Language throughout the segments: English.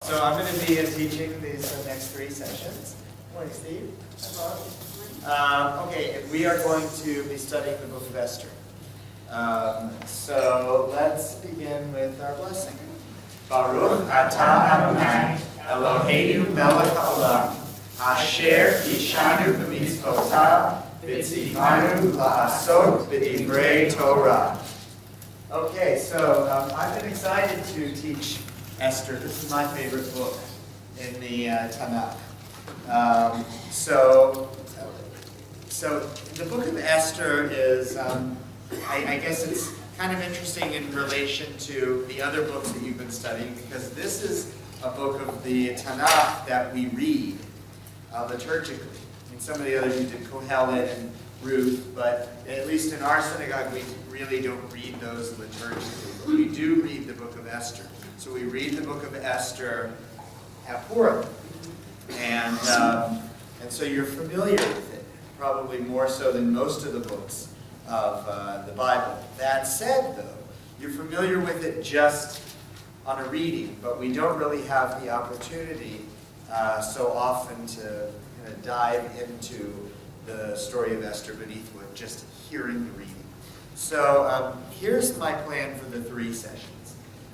So I'm going to be teaching these next three sessions. Morning, Steve. Okay, we are going to be studying the book of Esther. So let's begin with our blessing. Baruch atah Adonai Eloheinu melech haolam asher ishanu b'mitzvotav v'tzivanu la'asot b'divrei Torah. Okay, so I've been excited to teach Esther. This is my favorite book in the Tanakh. So the book of Esther is, I guess it's kind of interesting in relation to the other books that you've been studying, because this is a book of the Tanakh that we read liturgically. In some of the others you did Kohelet and Ruth, but at least in our synagogue we really don't read those liturgically. But we do read the book of Esther. So we read the book of Esther at Purim. And so you're familiar with it, probably more so than most of the books of the Bible. That said, though, you're familiar with it just on a reading, but we don't really have the opportunity so often to kind of dive into the story of Esther beneath what just hearing the reading. So here's my plan for the three sessions.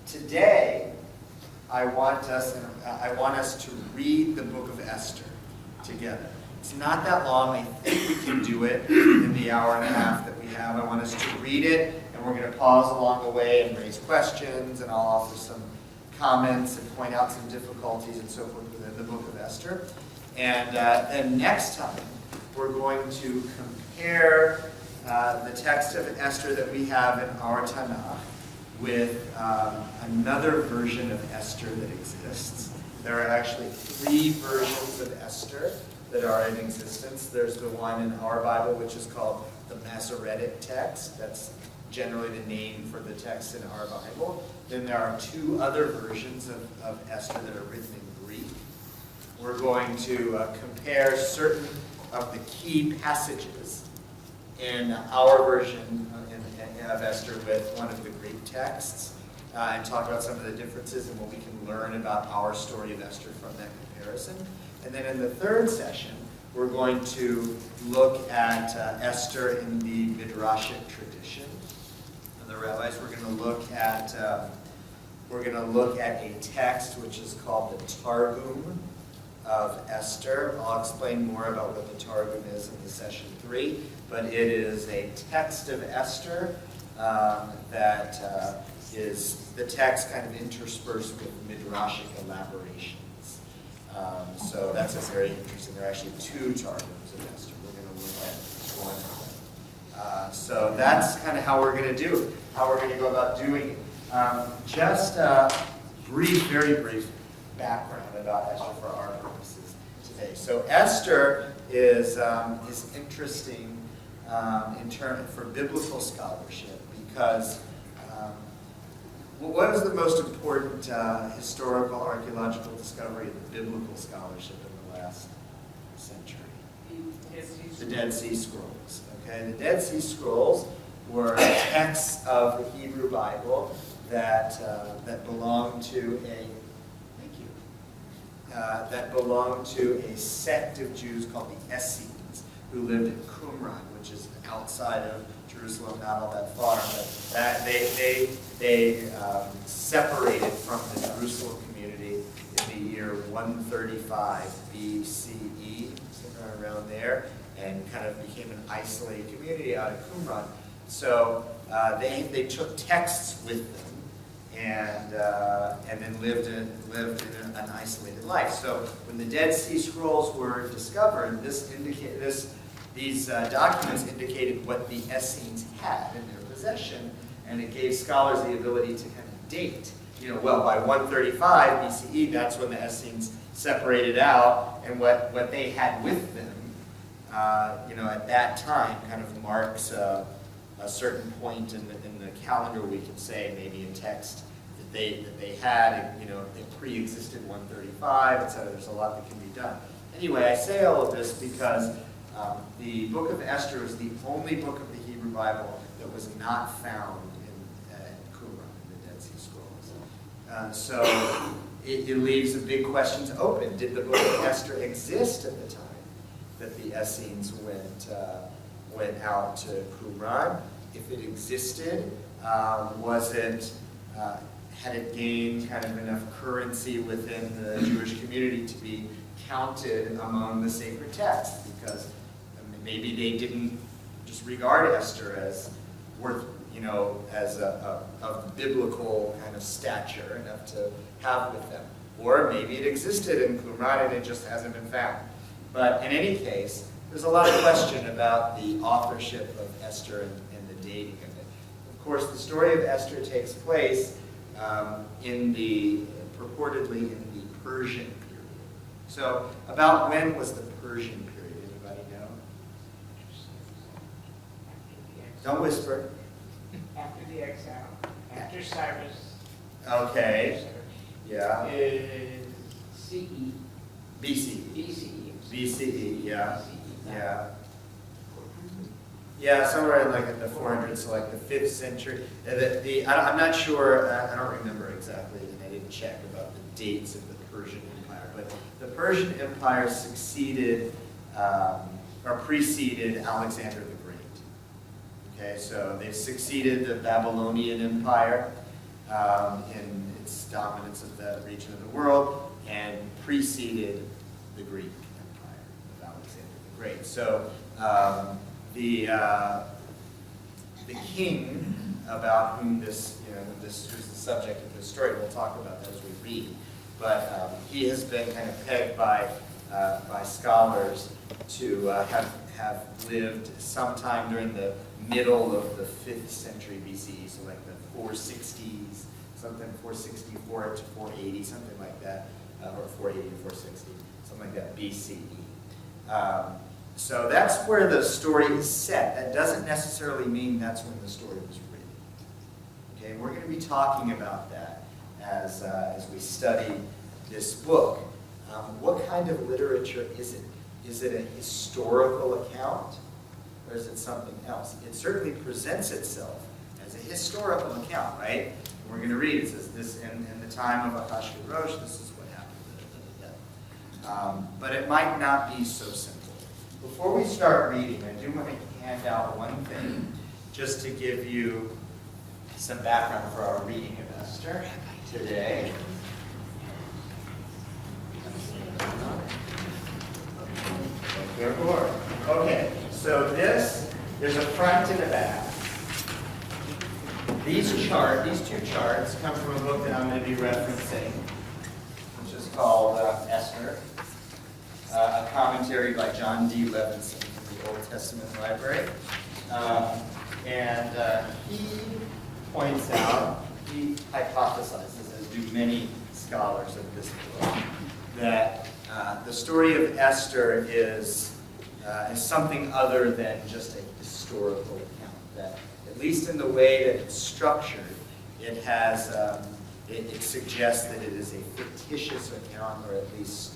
Today, I want us to read the book of Esther together. It's not that long. I think we can do it in the hour and a half that we have. I want us to read it, and we're going to pause along the way and raise questions, and I'll offer some comments and point out some difficulties and so forth within the book of Esther. And then next time, we're going to compare the text of Esther that we have in our Tanakh with another version of Esther that exists. There are actually three versions of Esther that are in existence. There's the one in our Bible, which is called the Masoretic text. That's generally the name for the text in our Bible. Then there are two other versions of Esther that are written in Greek. We're going to compare certain of the key passages in our version of Esther with one of the Greek texts, and talk about some of the differences and what we can learn about our story of Esther from that comparison. And then in the third session, we're going to look at Esther in the Midrashic tradition. And the rabbis, we're going to look at a text which is called the Targum of Esther. I'll explain more about what the Targum is in the session 3, but it is a text of Esther that is the text kind of interspersed with Midrashic elaborations. So that's a very interesting. There are actually two Targums of Esther. We're going to look at one of them. So that's kind of how we're going to do it, how we're going to go about doing it. Just very brief background about Esther for our purposes today. So Esther is interesting in terms for biblical scholarship because what is the most important historical archaeological discovery in the biblical scholarship in the last century? The Dead Sea Scrolls. Okay, the Dead Sea Scrolls were texts of the Hebrew Bible that belonged to a sect of Jews called the Essenes, who lived in Qumran, which is outside of Jerusalem, not all that far. But that they separated from the Jerusalem community in the year 135 BCE, somewhere around there, and kind of became an isolated community out of Qumran. So they took texts with them and then lived in an isolated life. So when the Dead Sea Scrolls were discovered, these documents indicated what the Essenes had in their possession, and it gave scholars the ability to kind of date. By 135 BCE, that's when the Essenes separated out, and what they had with them, at that time, kind of marks a certain point in the calendar. We can say maybe a text that they had, it pre-existed 135, etc. There's a lot that can be done. Anyway, I say all of this because the book of Esther is the only book of the Hebrew Bible that was not found in Qumran, in the Dead Sea Scrolls. So it leaves the big questions open. Did the book of Esther exist at the time that the Essenes went out to Qumran? If it existed, had it gained kind of enough currency within the Jewish community to be counted among the sacred texts? Because maybe they didn't just regard Esther as worth, as of biblical kind of stature enough to have with them. Or maybe it existed in Qumran and it just hasn't been found. But in any case, there's a lot of question about the authorship of Esther and the dating of it. Of course, the story of Esther takes place purportedly in the Persian period. So, about when was the Persian period? Anybody know? Don't whisper. After the exile, after Cyrus. Okay. Yeah. CE. BCE. BCE. BCE. Yeah. Yeah. Yeah, somewhere like in the 400s, so like the 5th century. I'm not sure, I don't remember exactly, and I didn't check about the dates of the Persian Empire, but the Persian Empire succeeded, or preceded Alexander the Great. Okay, so they succeeded the Babylonian Empire in its dominance of that region of the world, and preceded the Greek Empire of Alexander the Great. So, the king about whom this who's the subject of this story, we'll talk about that as we read, but he has been kind of pegged by scholars to have lived sometime during the middle of the 5th century BCE, so like the 460s, something 464 to 480, something like that, or 480 to 460, something like that BCE. So that's where the story is set. That doesn't necessarily mean that's when the story was written. Okay, we're going to be talking about that as we study this book. What kind of literature is it? Is it a historical account, or is it something else? It certainly presents itself as a historical account, right? And we're going to read. It says this in the time of Ahasuerus. This is what happened. But it might not be so simple. Before we start reading, I do want to hand out one thing, just to give you some background for our reading of Esther today. Okay, so there's a front and a back. These two charts come from a book that I'm going to be referencing, which is called Esther. A commentary by John D. Levinson from the Old Testament Library. He points out, he hypothesizes, as do many scholars of this book, that the story of Esther is something other than just a historical account. That, at least in the way that it's structured, it has, it suggests that it is a fictitious account, or at least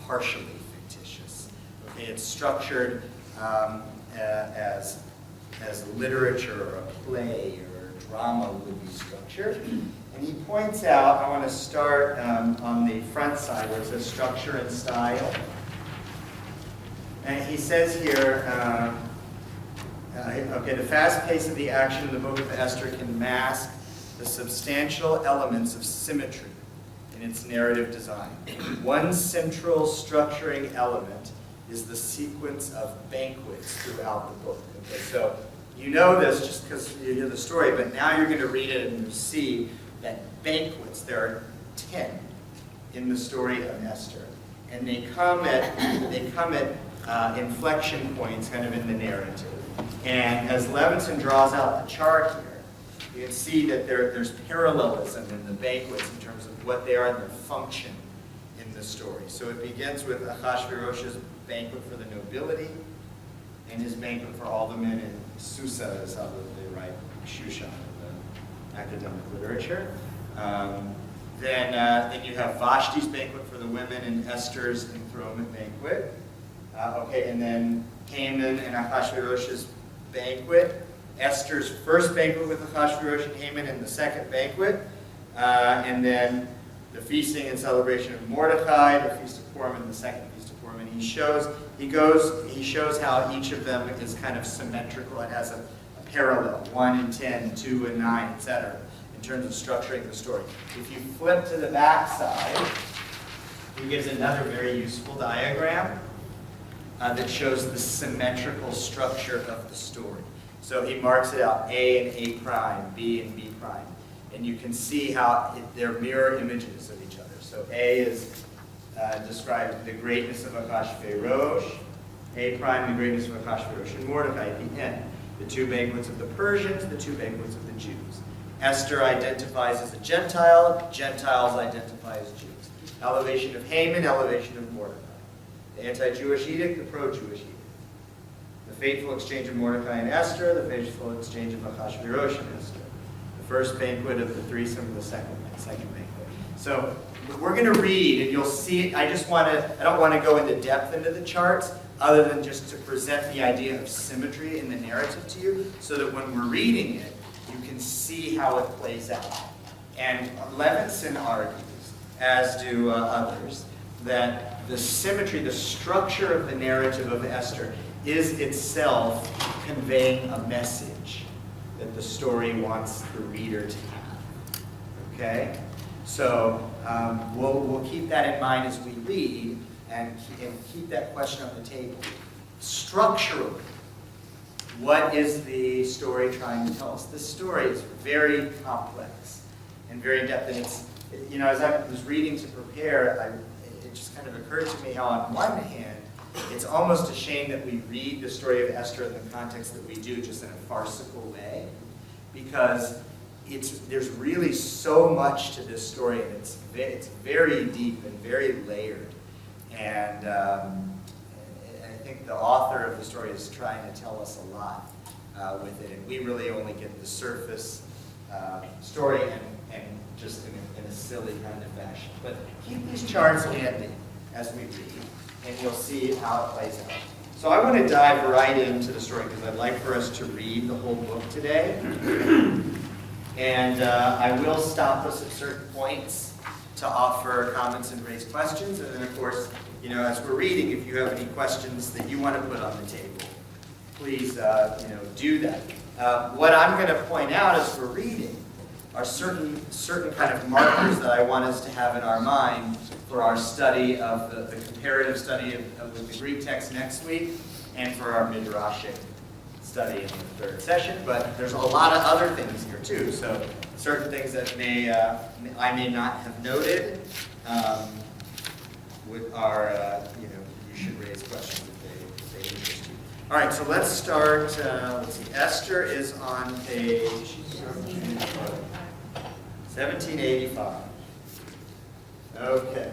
partially fictitious. Okay, it's structured as literature or a play or a drama would be structured. And he points out, I want to start on the front side where it says structure and style. And he says here, okay, the fast pace of the action in the book of Esther can mask the substantial elements of symmetry in its narrative design. One central structuring element is the sequence of banquets throughout the book. Okay, so you know this just because you hear the story, but now you're going to read it and you see that banquets, there are 10 in the story of Esther. And they come at inflection points kind of in the narrative. And as Levinson draws out the chart here, you can see that there's parallelism in the banquets in terms of what they are and their function in the story. So it begins with Ahasuerus' banquet for the nobility and his banquet for all the men in Susa, is how they write Shushan in the academic literature. Then you have Vashti's banquet for the women and Esther's enthronement banquet. And then Haman and Ahasuerus' banquet, Esther's first banquet with Ahasuerus and Haman, and the second banquet, and then the feasting and celebration of Mordecai, the Feast of Purim, and the second Feast of Purim. And he shows how each of them is kind of symmetrical. It has a parallel, 1 and 10, 2 and 9, etc., in terms of structuring the story. If you flip to the back side, he gives another very useful diagram that shows the symmetrical structure of the story. So he marks it out, A and A prime, B and B prime. And you can see how they're mirror images of each other. So A is described the greatness of Achashverosh, A prime, the greatness of Achashverosh, and Mordecai at the end. The two banquets of the Persians, the two banquets of the Jews. Esther identifies as a Gentile, Gentiles identify as Jews. Elevation of Haman, elevation of Mordecai. The anti-Jewish edict, the pro-Jewish edict. The fateful exchange of Mordecai and Esther, the fateful exchange of Achashverosh and Esther. The first banquet of the threesome, the second banquet. So we're going to read, and you'll see, I don't want to go into depth into the charts, other than just to present the idea of symmetry in the narrative to you, so that when we're reading it, you can see how it plays out. And Levinson argues, as do others, that the symmetry, the structure of the narrative of Esther is itself conveying a message that the story wants the reader to have. Okay? So we'll keep that in mind as we read and keep that question on the table. Structurally, what is the story trying to tell us? This story is very complex and very in-depth. And it's, as I was reading to prepare, it just kind of occurred to me how on one hand, it's almost a shame that we read the story of Esther in the context that we do, just in a farcical way, because there's really so much to this story, and it's very deep and very layered. And I think the author of the story is trying to tell us a lot with it, and we really only get the surface story and just in a silly kind of fashion. But keep these charts handy as we read, and you'll see how it plays out. So I want to dive right into the story because I'd like for us to read the whole book today. And I will stop us at certain points to offer comments and raise questions. And then, of course, as we're reading, if you have any questions that you want to put on the table, please, do that. What I'm going to point out as we're reading are certain kind of markers that I want us to have in our mind for our study of the comparative study of the Greek text next week, and for our midrashic study in the third session. But there's a lot of other things here too. So certain things that I may not have noted you should raise questions if they interest you. All right, so let's start. Let's see. Esther is on page 1785. Okay.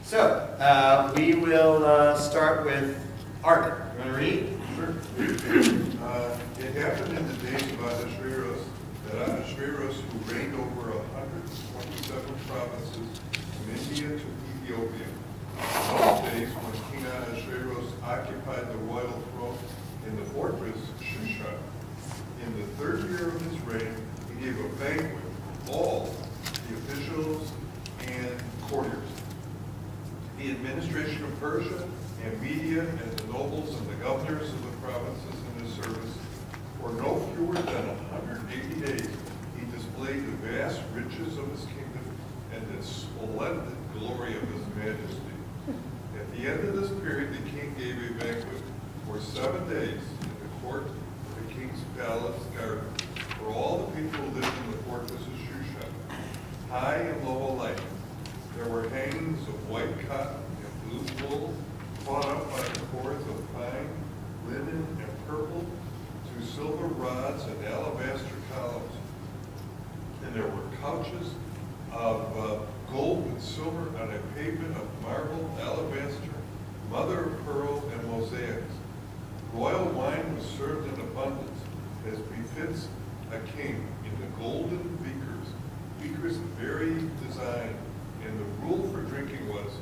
So we will start with Art. You want to read? Sure. It happened in the days of Ahasuerus that Ahasuerus, who reigned over 127 provinces from India to Ethiopia, in those days when King Ahasuerus occupied the royal throne in the fortress Shushan, in the third year of his reign, he gave a banquet to all the officials and courtiers. The administration of Persia and Media and the nobles and the governors of the provinces in his service, for no fewer than 180 days, he displayed the vast riches of his kingdom and the splendid glory of his majesty. At the end of this period, the king gave a banquet for 7 days in the court of the king's palace garden for all the people who lived in the fortress of Shushan, high and low alike. There were hangings of white cotton and blue wool, caught up by cords of pine, linen, and purple, to silver rods and alabaster columns. And there were couches of gold and silver on a pavement of marble, alabaster, mother of pearl, and mosaics. Royal wine was served in abundance, as befits a king, in the golden beakers of varied design, and the rule for drinking was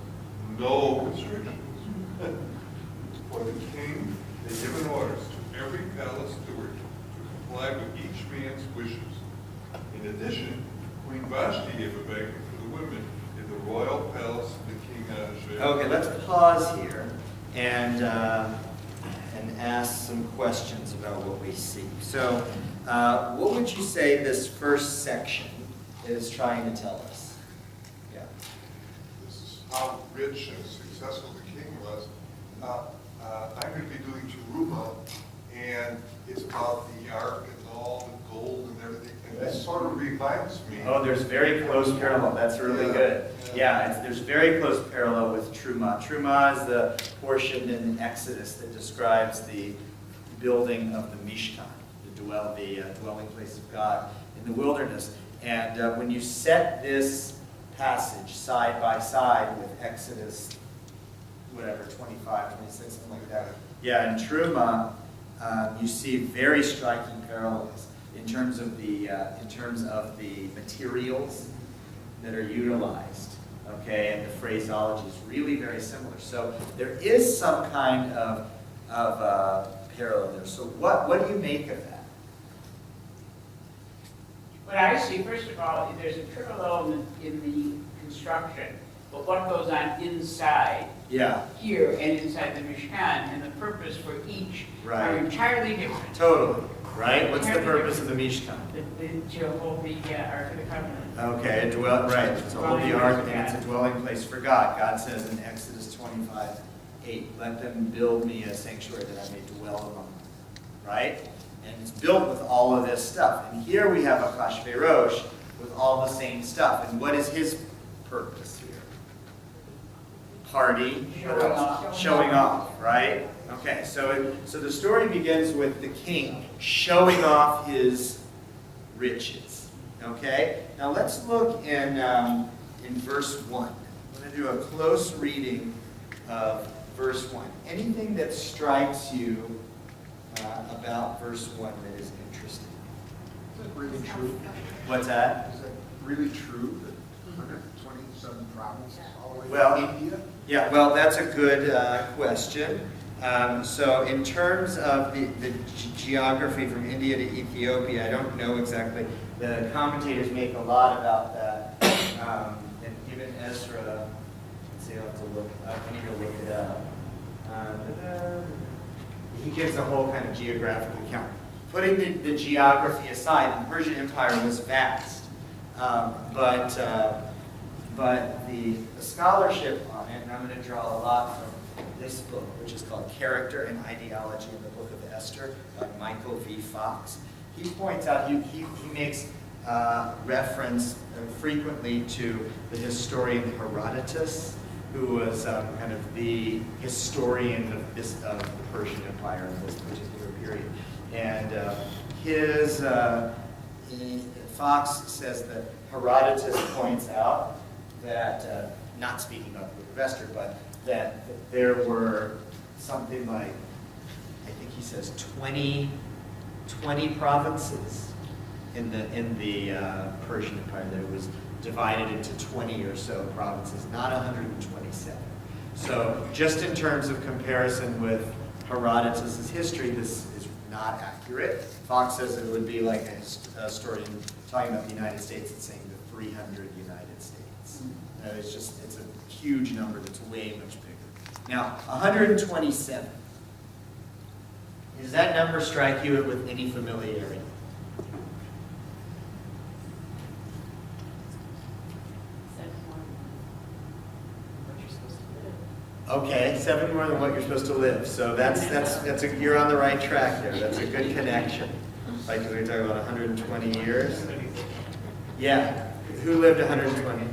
no restrictions. For the king had given orders to every palace steward to comply with each man's wishes. In addition, Queen Vashti gave a banquet for the women in the royal palace of the king Ahasuerus. Okay, let's pause here and ask some questions about what we see. So, what would you say this first section is trying to tell us? Yeah. This is how rich and successful the king was. I'm going to be doing Teruma, and it's about the ark and all the gold and everything. And this sort of reminds me. Oh, there's very close parallel. That's really good. Yeah, there's very close parallel with Truma. Truma is the portion in Exodus that describes the building of the Mishkan, the dwelling place of God in the wilderness. And when you set this passage side by side with Exodus, whatever, 25, 26, something like that. Yeah, in Truma, you see very striking parallels in terms of the materials that are utilized, okay, and the phraseology is really very similar. So there is some kind of parallel there. So what do you make of that? What I see, first of all, there's a parallel in the construction, but what goes on inside Yeah, here and inside the Mishkan and the purpose for each are entirely different. totally. Right? What's the purpose of the Mishkan? To hold the Ark of the Covenant. Okay, right. To hold the ark, and it's a dwelling place for God. God says in Exodus 25:8, let them build me a sanctuary that I may dwell among them. Right? And it's built with all of this stuff. And here we have Achashverosh with all the same stuff. And what is his purpose here? Party, showing off, right? Okay, so the story begins with the king showing off his riches. Okay, now let's look in verse 1. I'm going to do a close reading of verse 1. Anything that strikes you about verse 1 that is interesting? Is that really true? What's that? Is that really true that 127 provinces all the way Well, to India? Yeah, well, that's a good question. So in terms of the geography from India to Ethiopia, I don't know exactly. The commentators make a lot about that. And even Ezra, let's see, I'll have to look, I need to look it up. He gives a whole kind of geographic account. Putting the geography aside, the Persian Empire was vast. But the scholarship on it, and I'm going to draw a lot from this book, which is called Character and Ideology in the Book of Esther by Michael V. Fox. He points out, he makes reference frequently to the historian Herodotus, who was kind of the historian of the Persian Empire in this particular period. And Fox says that Herodotus points out that, not speaking about the Book of Esther, but that there were something like, I think he says 20 provinces in the Persian Empire, that it was divided into 20 or so provinces, not 127. So just in terms of comparison with Herodotus' history, this is not accurate. Fox says it would be like a historian talking about the United States and saying the 300 United States. It's a huge number that's way much bigger. Now, 127. Does that number strike you with any familiarity? Okay, 7 more than what you're supposed to live. So you're on the right track there. That's a good connection. Like we were talking about 120 years. Yeah. Who lived 120?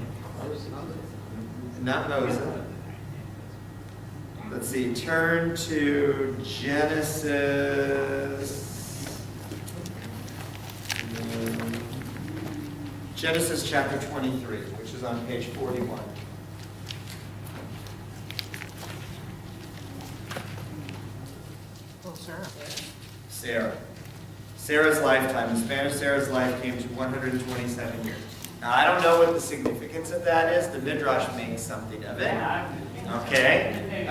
Not Moses. Let's see. Turn to Genesis chapter 23, which is on page 41. Sarah. Sarah's lifetime. The span of Sarah's life came to 127 years. Now, I don't know what the significance of that is. The Midrash makes something of it. Okay?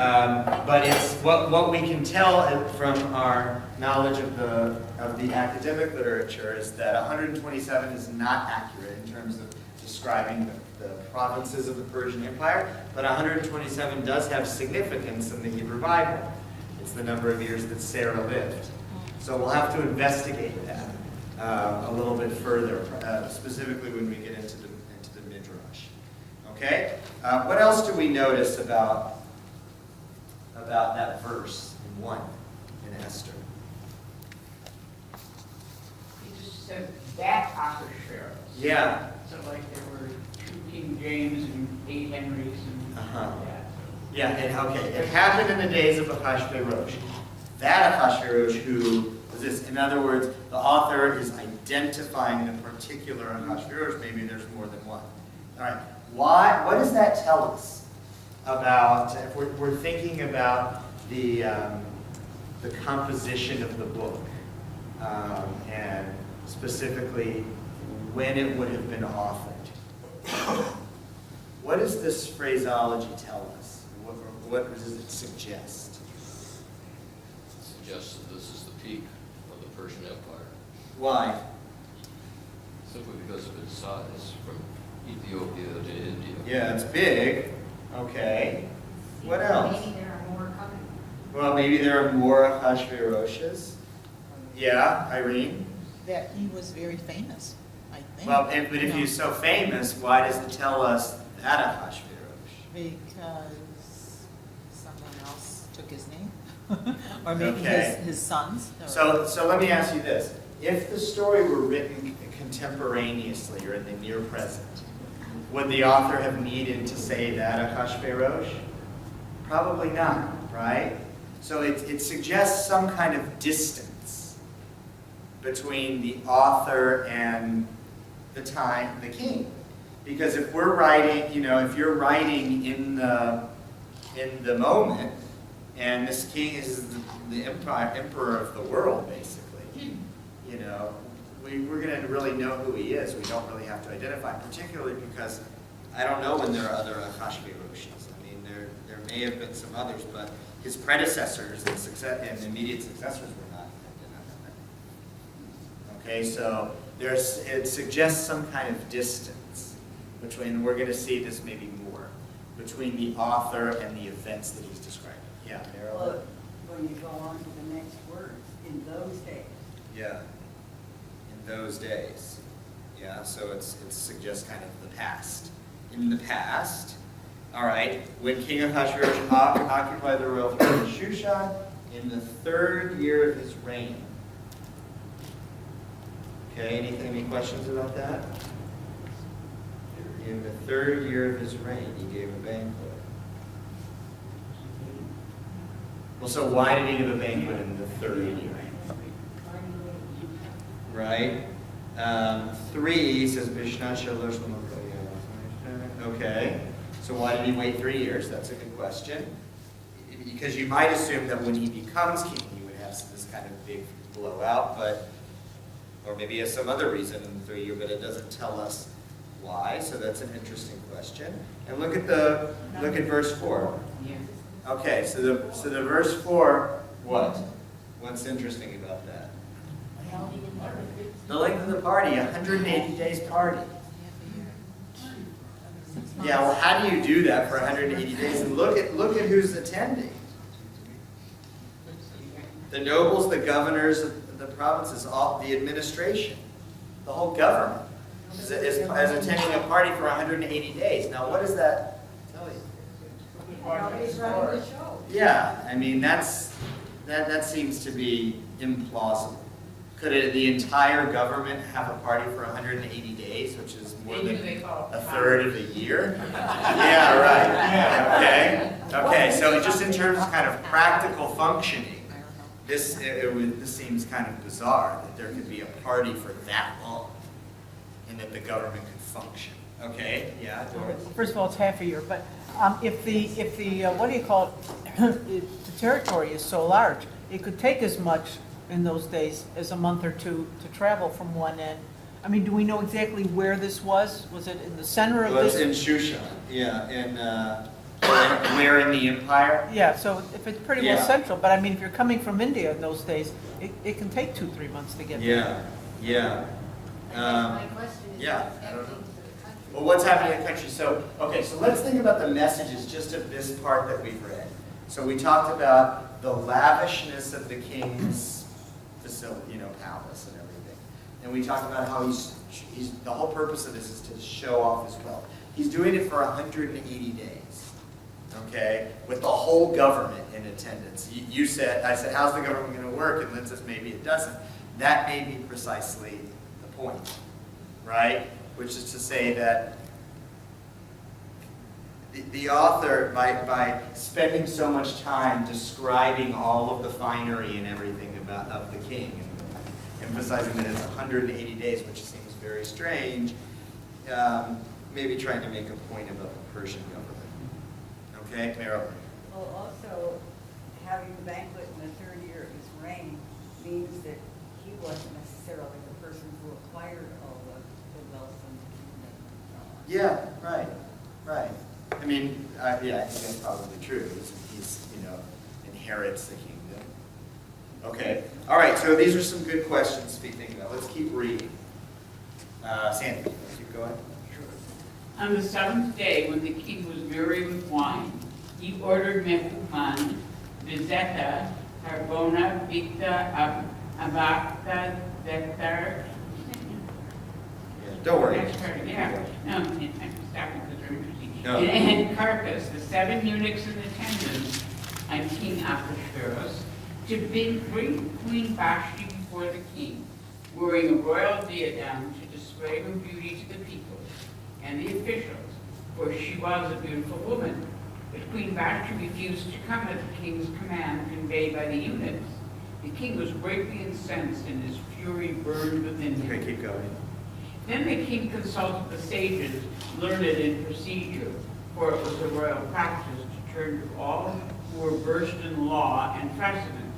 But it's what we can tell from our knowledge of the academic literature is that 127 is not accurate in terms of describing describing the provinces of the Persian Empire, but 127 does have significance in the Hebrew Bible. It's the number of years that Sarah lived. So we'll have to investigate that a little bit further, specifically when we get into the Midrash. Okay? What else do we notice about that verse in 1 in Esther? He just said that Ahasuerus. Yeah. So like there were 2 King James and 8 Henrys and Uh-huh. that. Yeah, okay. It happened in the days of Ahasuerus. That Ahasuerus who was this. In other words, the author is identifying a particular Ahasuerus. Maybe there's more than one. All right. What does that tell us about, if we're thinking about the composition of the book, and specifically when it would have been authored? What does this phraseology tell us? What does it suggest? Suggests that this is the peak of the Persian Empire, Why? simply because of its size, from Ethiopia to India. Yeah, it's big. Okay. What else? Maybe there are more coming. Well, maybe there are more Ahasuerushes. Yeah, Irene? That he was very famous, I think. Well, but if he's so famous, why does it tell us that Ahasuerus? Because someone else took his name, or maybe Okay. his sons. or- So let me ask you this. If the story were written contemporaneously or in the near present, would the author have needed to say that Ahasuerus? Probably not, right? So it suggests some kind of distance between the author and the time, the king. Because if we're writing, if you're writing in the moment, and this king is the emperor of the world, basically, we're going to really know who he is. We don't really have to identify, particularly because I don't know when there are other Ahasueruses. I mean, there may have been some others, but his predecessors and immediate successors were not identified. Okay, so it suggests some kind of distance between, we're going to see this maybe more, between the author and the events that he's describing. Yeah, Meryl? Well, when you go on to the next words, in those days. Yeah, in those days. Yeah, so it suggests kind of the past. In the past, all right, when King Ahasuerus occupied the royal throne of Shushan in the 3rd year of his reign. Okay, any questions about that? In the 3rd year of his reign, he gave a banquet. Well, so why did he give a banquet in the 3rd year? Right? 3 says Bishnat Shalosh. Okay. So why did he wait 3 years? That's a good question. Because you might assume that when he becomes king, he would have this kind of big blowout, or maybe he has some other reason in the 3 year, but it doesn't tell us why. So that's an interesting question. And look at verse 4. Yeah. Okay, so the verse 4, what? What's interesting about that? The length of the party, 180 days party. Yeah, well, how do you do that for 180 days? And look at who's attending. The nobles, the governors of the provinces, all the administration, the whole government is attending a party for 180 days. Now, what does that tell you? He's running the show. Yeah, I mean that seems to be implausible. Could the entire government have a party for 180 days, which is more than a third of a year? Yeah, right. Okay. So just in terms of kind of practical functioning, this seems kind of bizarre that there could be a party for that long, and that the government could function. Okay. Yeah, Doris. First of all, it's half a year, but if the what do you call it, the territory is so large, it could take as much in those days as a month or two to travel from one end. I mean, do we know exactly where this was? Was it in the center of Well, this? it's in Shushan. Yeah, where in the empire? Yeah, so if it's pretty well Yeah. central, but I mean, if you're coming from India in those days, it can take 2-3 months to get there. Yeah. My question is, yeah, what's I don't know. happening to the country? Well, what's happening in the country? So, okay, so let's think about the messages just of this part that we've read. So we talked about the lavishness of the king's facility, palace and everything. And we talked about how he's the whole purpose of this is to show off his wealth. He's doing it for 180 days, okay, with the whole government in attendance. I said, how's the government going to work? And Lynn says, maybe it doesn't. That may be precisely the point, right? Which is to say that the author, by spending so much time describing all of the finery and everything of the king, and emphasizing that it's 180 days, which seems very strange, maybe trying to make a point about the Persian government. Okay, Marilyn? Well, also, having the banquet in the third year of his reign means that he wasn't necessarily the person who acquired all the wealth and the kingdom. Yeah, right. I mean, I think that's probably true. He's inherits the kingdom. Okay, all right, so these are some good questions to be thinking about. Let's keep reading. Sandy, let's keep going. On the seventh day, when the king was merry with wine, he ordered Mehuman, Bezeta, Harbona, Bigta, Abakta, Dethar. Don't worry. Yeah, no, I'm stopping because they're interesting. No. And Carcass, the 7 eunuchs in attendance on King Ahasuerus, to bring Queen Vashti before the king, wearing a royal diadem to display her beauty to the people and the officials, for she was a beautiful woman. But Queen Vashti refused to come at the king's command conveyed by the eunuchs. The king was greatly incensed, and his fury burned within him. Okay, keep going. Then the king consulted the sages learned in procedure, for it was a royal practice to turn to all who were versed in law and precedent.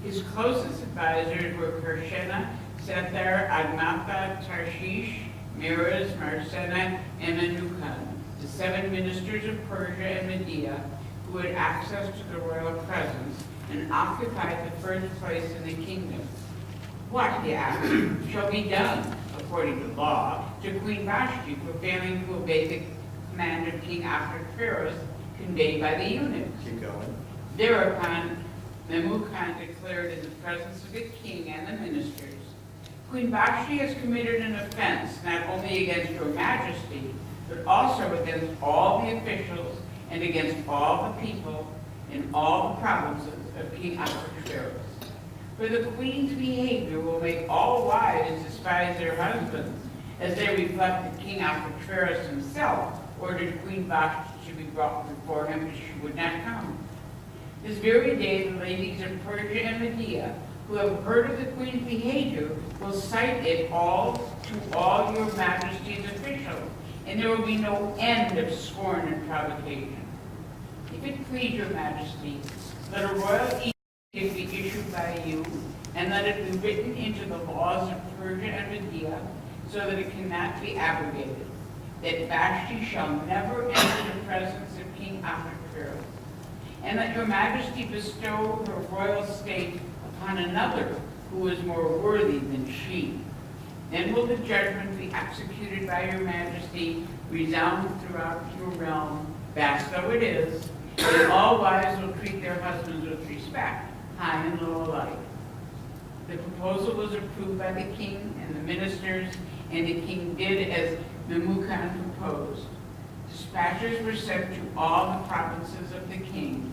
His closest advisors were Karshena, Sether, Admatha, Tarshish, Meres, Marsena, and Menucan, the 7 ministers of Persia and Media who had access to the royal presence and occupied the first place in the kingdom. What, he asked, shall be done, according to law, to Queen Vashti for failing to obey the command of King Ahasuerus conveyed by the eunuchs? Keep going. Thereupon, Memucan declared in the presence of the king and the ministers, Queen Vashti has committed an offense not only against your majesty, but also against all the officials and against all the people in all the provinces of King Ahasuerus. For the queen's behavior will make all wives despise their husbands, as they reflect that King Ahasuerus himself ordered Queen Vashti to be brought before him, but she would not come. This very day, the ladies of Persia and Media, who have heard of the queen's behavior, will cite it all to all your majesty's officials, and there will be no end of scorn and provocation. If it please your majesty, let a royal edict be issued by you, and let it be written into the laws of Persia and Media, so that it cannot be abrogated, that Vashti shall never enter the presence of King Ahasuerus, and that your majesty bestow her royal state upon another who is more worthy than she. Then will the judgment be executed by your majesty, resound throughout your realm, vast though it is, and all wives will treat their husbands with respect, high and low alike. The proposal was approved by the king and the ministers, and the king did as Memucan proposed. Dispatches were sent to all the provinces of the king,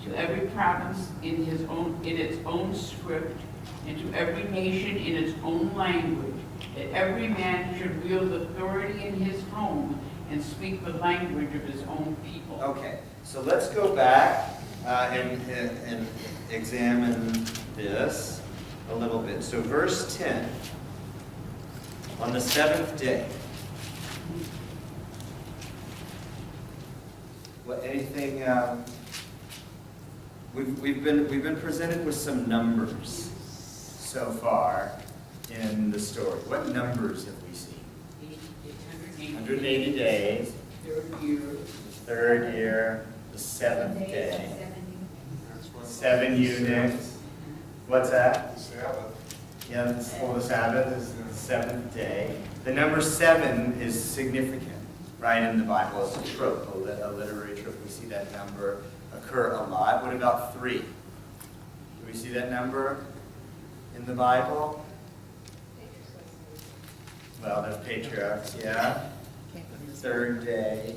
to every province in its own script, and to every nation in its own language, that every man should wield authority in his home and speak the language of his own people. Okay, so let's go back and examine this a little bit. So verse 10, on the 7th day. What, anything, we've been presented with some numbers so far in the story. What numbers have we seen? 180 days, Third year. the 3rd year, the 7th day, 7 eunuchs. What's that? The Sabbath. Yeah, this whole Sabbath is the seventh day. The number 7 is significant, right, in the Bible. It's a trope, a literary trope. We see that number occur a lot. What about 3? Do we see that number in the Bible? Well, there's patriarchs, yeah. Third day.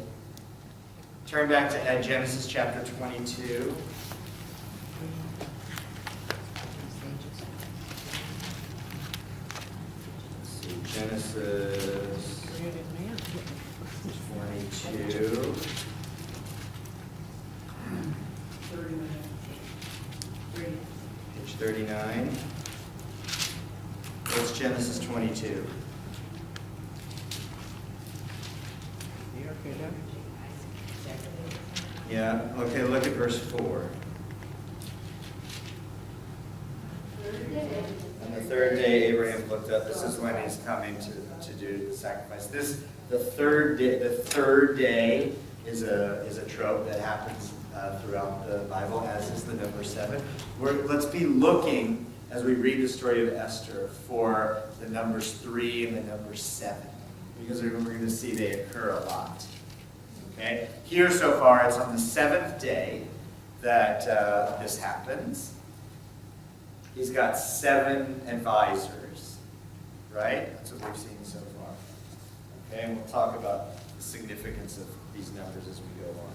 Turn back to Genesis chapter 22. Let's see, Genesis 22. Page 39. What's Genesis 22? Yeah, okay, look at verse 4. On the third day, Abraham looked up. This is when he's coming to do the sacrifice. The third day is a trope that happens throughout the Bible, as is the number 7. Let's be looking, as we read the story of Esther, for the numbers 3 and the number 7, because we're going to see they occur a lot. Okay? Here so far, it's on the 7th day that this happens. He's got 7 advisors, right? That's what we've seen so far. Okay, and we'll talk about the significance of these numbers as we go on.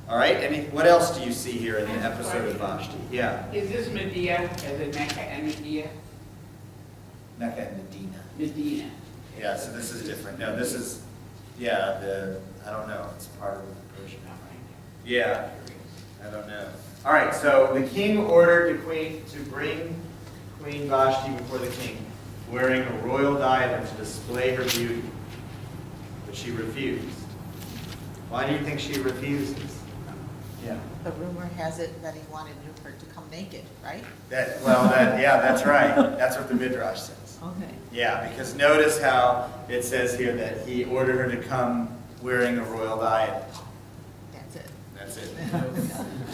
All right, what else do you see here in the episode of Vashti? Yeah. Is this Medea, as in Mecca and Medea? Mecca and Medina. Medina. Yeah, so this is different. No, this is, I don't know, it's part of the Persian. Yeah, I don't know. All right, so the king ordered the queen to bring Queen Vashti before the king, wearing a royal diadem to display her beauty. But she refused. Why do you think she refuses? Yeah. The rumor has it that he wanted her to come naked, right? That's right. That's what the Midrash says. Okay. Yeah, because notice how it says here that he ordered her to come wearing a royal diadem. That's it. That's it.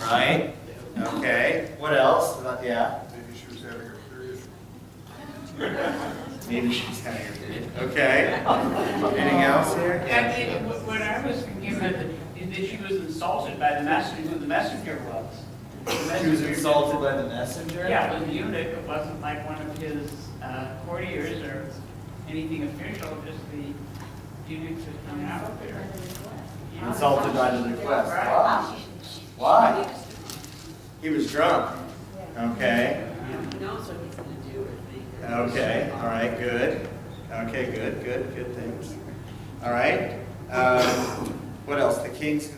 Right? Okay. What else? Yeah. Maybe she was having her period. Maybe she's having her period. Okay. Anything else here? I think what I was thinking is that she was insulted by the messenger, who the messenger was. She was insulted by the messenger? Yeah, it was a eunuch. It wasn't like one of his courtiers or anything official, just the eunuch that come out there. Insulted by the request. Right. Why? He was drunk. Okay. He knows what he's going to do with me. Okay. All right. Good. Okay. Good things. All right. What else? The king's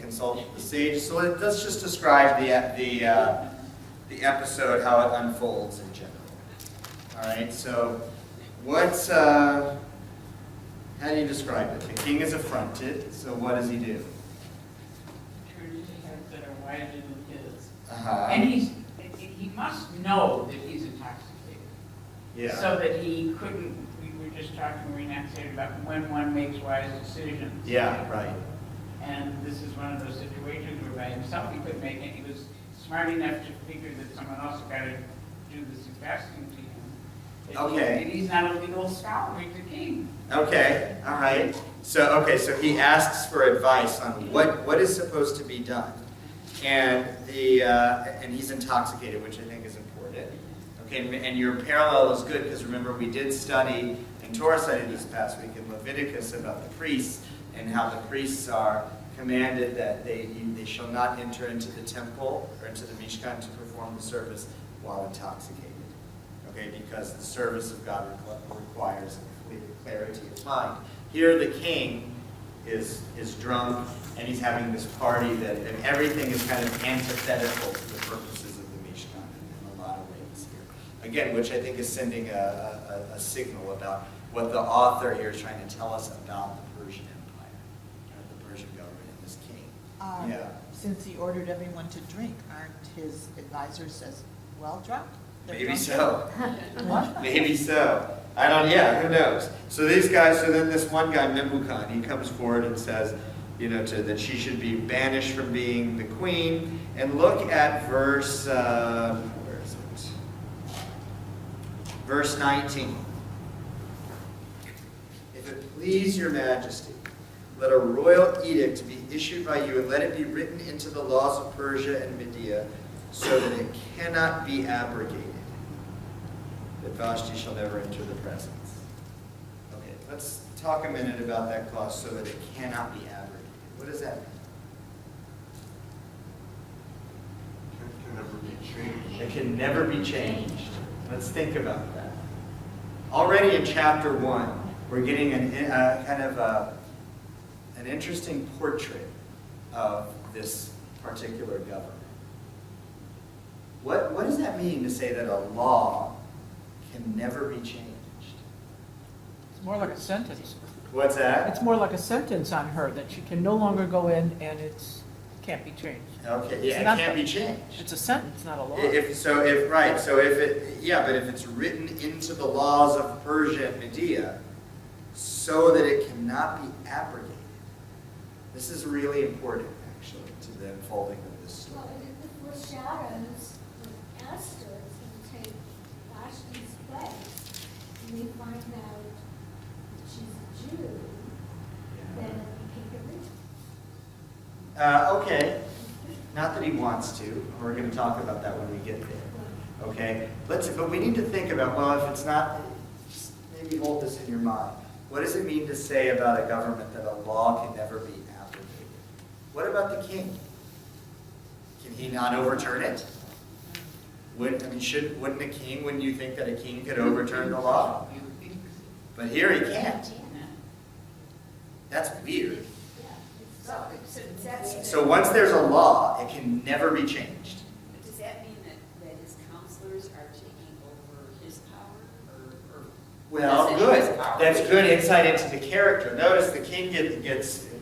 consult the sage. So let's just describe the episode, how it unfolds in general. All right. So how do you describe it? The king is affronted. So what does he do? Turns to heads that are wiser than his. Uh-huh. And he must know that he's intoxicated. Yeah. So that he couldn't, we were just talking, we were not saying about when one makes wise decisions. Yeah. Right. And this is one of those situations where by himself he couldn't make it. He was smart enough to figure that someone else got to do the suggesting to him. Okay. And he's not a legal scholar, he's a king. Okay, all right. So he asks for advice on what is supposed to be done, and and he's intoxicated, which I think is important. Okay, and your parallel is good because remember we did study in Torah study this past week in Leviticus about the priests and how the priests are commanded that they shall not enter into the temple or into the Mishkan to perform the service while intoxicated. Okay, because the service of God requires clarity of mind. Here the king is drunk and he's having this party and everything is kind of antithetical to the purposes of the Mishkan in a lot of ways here. Again, which I think is sending a signal about what the author here is trying to tell us about the Persian Empire, the Persian government and this king. Yeah. Since he ordered everyone to drink, aren't his advisors as well drunk? They're Maybe drunk so. What? Maybe so. Who knows? So these guys, so then this one guy, Memucan, he comes forward and says, that she should be banished from being the queen. And look at verse, where is it? Verse 19. If it please your majesty, let a royal edict be issued by you, and let it be written into the laws of Persia and Media, so that it cannot be abrogated, that Vashti shall never enter the presence. Okay, let's talk a minute about that clause, so that it cannot be abrogated. What does that mean? Can never be changed. It can never be changed. Let's think about that. Already in chapter 1, we're getting an interesting portrait of this particular government. What does that mean to say that a law can never be changed? It's more like a sentence. What's that? It's more like a sentence on her, that she can no longer go in and can't be changed. Okay, yeah, It's it not can't the- be changed. It's a sentence, not a law. But if it's written into the laws of Persia and Media, so that it cannot be abrogated. This is really important, actually, to the unfolding of this story. Well, it foreshadows that Esther is going to take Vashti's place. And we find out that she's a Jew, then he can read. Okay, not that he wants to. We're going to talk about that when we get there. Okay, but we need to think about, well, if it's not, just maybe hold this in your mind. What does it mean to say about a government that a law can never be abrogated? What about the king? Can he not overturn it? Wouldn't a king, wouldn't you think that a king could overturn the law? But here he can't. That's weird. So once there's a law, it can never be changed. But does that mean that his counselors are taking over his power? Or Well, does it good. his power? That's good insight into the character. Notice the king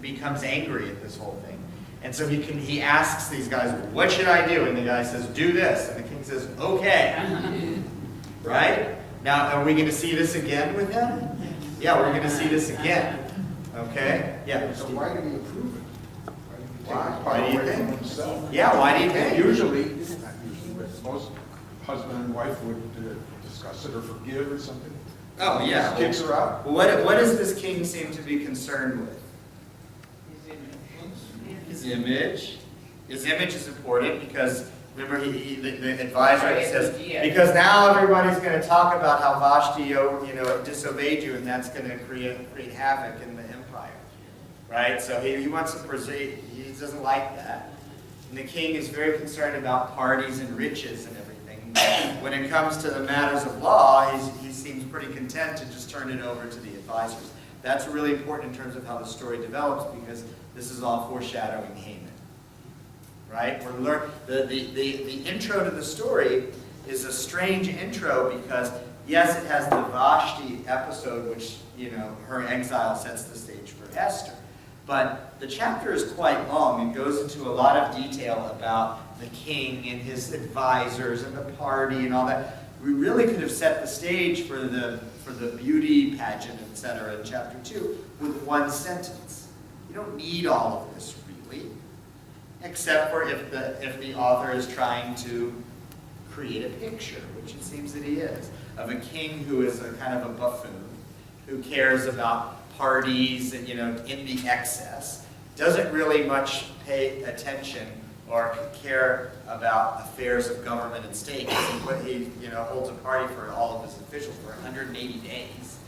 becomes angry at this whole thing. And so he asks these guys, what should I do? And the guy says, do this. And the king says, okay. Right? Now, are we going to see this again with him? Yeah, we're going to see this again. Okay? Yeah. So why did he approve it? Why do you away from think? himself? Yeah, why do you think? Usually, not usually, but most husband and wife would discuss it or forgive or something. Oh, yeah. Kicks her out. What does this king seem to be concerned with? His image. His image is important because, remember, the advisor says, because now everybody's going to talk about how Vashti, disobeyed you, and that's going to create havoc in the empire, right? So he wants to preserve. He doesn't like that, and the king is very concerned about parties and riches and everything. When it comes to the matters of law, he seems pretty content to just turn it over to the advisors. That's really important in terms of how the story develops, because this is all foreshadowing Haman. Right? The intro to the story is a strange intro because, yes, it has the Vashti episode, which, her exile sets the stage for Esther. But the chapter is quite long and goes into a lot of detail about the king and his advisors and the party and all that. We really could have set the stage for the beauty pageant, etc. in chapter 2 with one sentence. You don't need all of this, really. Except for if the author is trying to create a picture, which it seems that he is, of a king who is a kind of a buffoon, who cares about parties and, in the excess, doesn't really much pay attention or care about affairs of government and state. He holds a party for all of his officials for 180 days.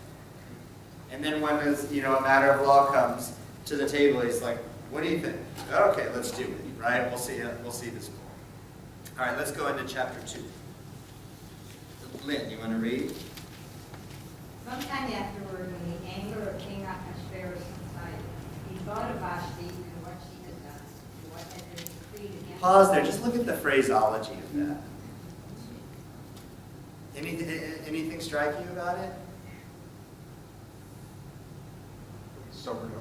And then when a matter of law comes to the table, he's like, what do you think? Okay, let's do it, right? We'll see this more. All right, let's go into chapter 2. Lynn, you want to read? Sometime afterward, when the anger of King Ahasuerus subsided, he thought of Vashti and what she had done, and what had been decreed against her. Pause there. Just look at the phraseology of that. Anything strike you about it? Sobered up.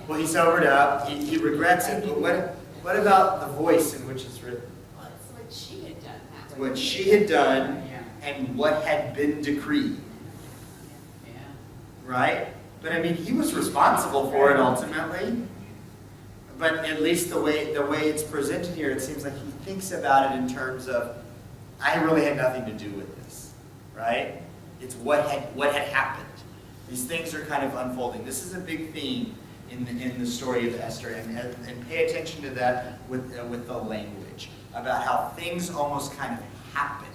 Well, he sobered up. He regrets it. But what about the voice in which it's written? Well, it's what she had done, not What she had done and what had been decreed. Yeah. Right? But I mean, he was responsible for it ultimately. But at least the way it's presented here, it seems like he thinks about it in terms of, I really had nothing to do with this. right? It's what had happened. These things are kind of unfolding. This is a big theme in the story of Esther, and pay attention to that with the language about how things almost kind of happen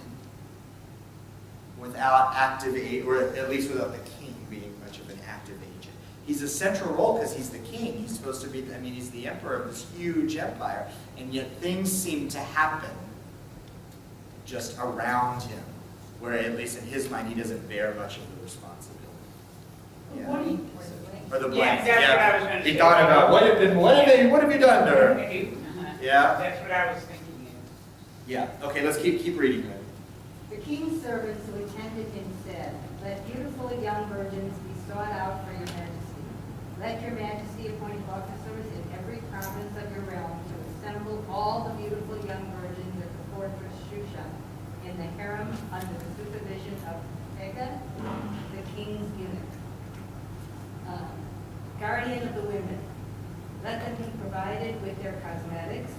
without active agent, or at least without the king being much of an active agent. He's a central role because he's the king. He's supposed to be, he's the emperor of this huge empire, and yet things seem to happen just around him, where at least in his mind he doesn't bear much of the responsibility. Yeah. What do you- Or the Yeah, blame. that's what I was gonna He say. thought about what have you done to her? Yeah. That's what I was thinking. Yeah. Okay, let's keep reading then. The king's servants who attended him said, "Let beautiful young virgins be sought out for your majesty. Let your majesty appoint officers in every province of your realm to assemble all the beautiful young virgins at the fortress Shushan in the harem under the supervision of Pekah, the king's eunuch, guardian of the women. Let them be provided with their cosmetics,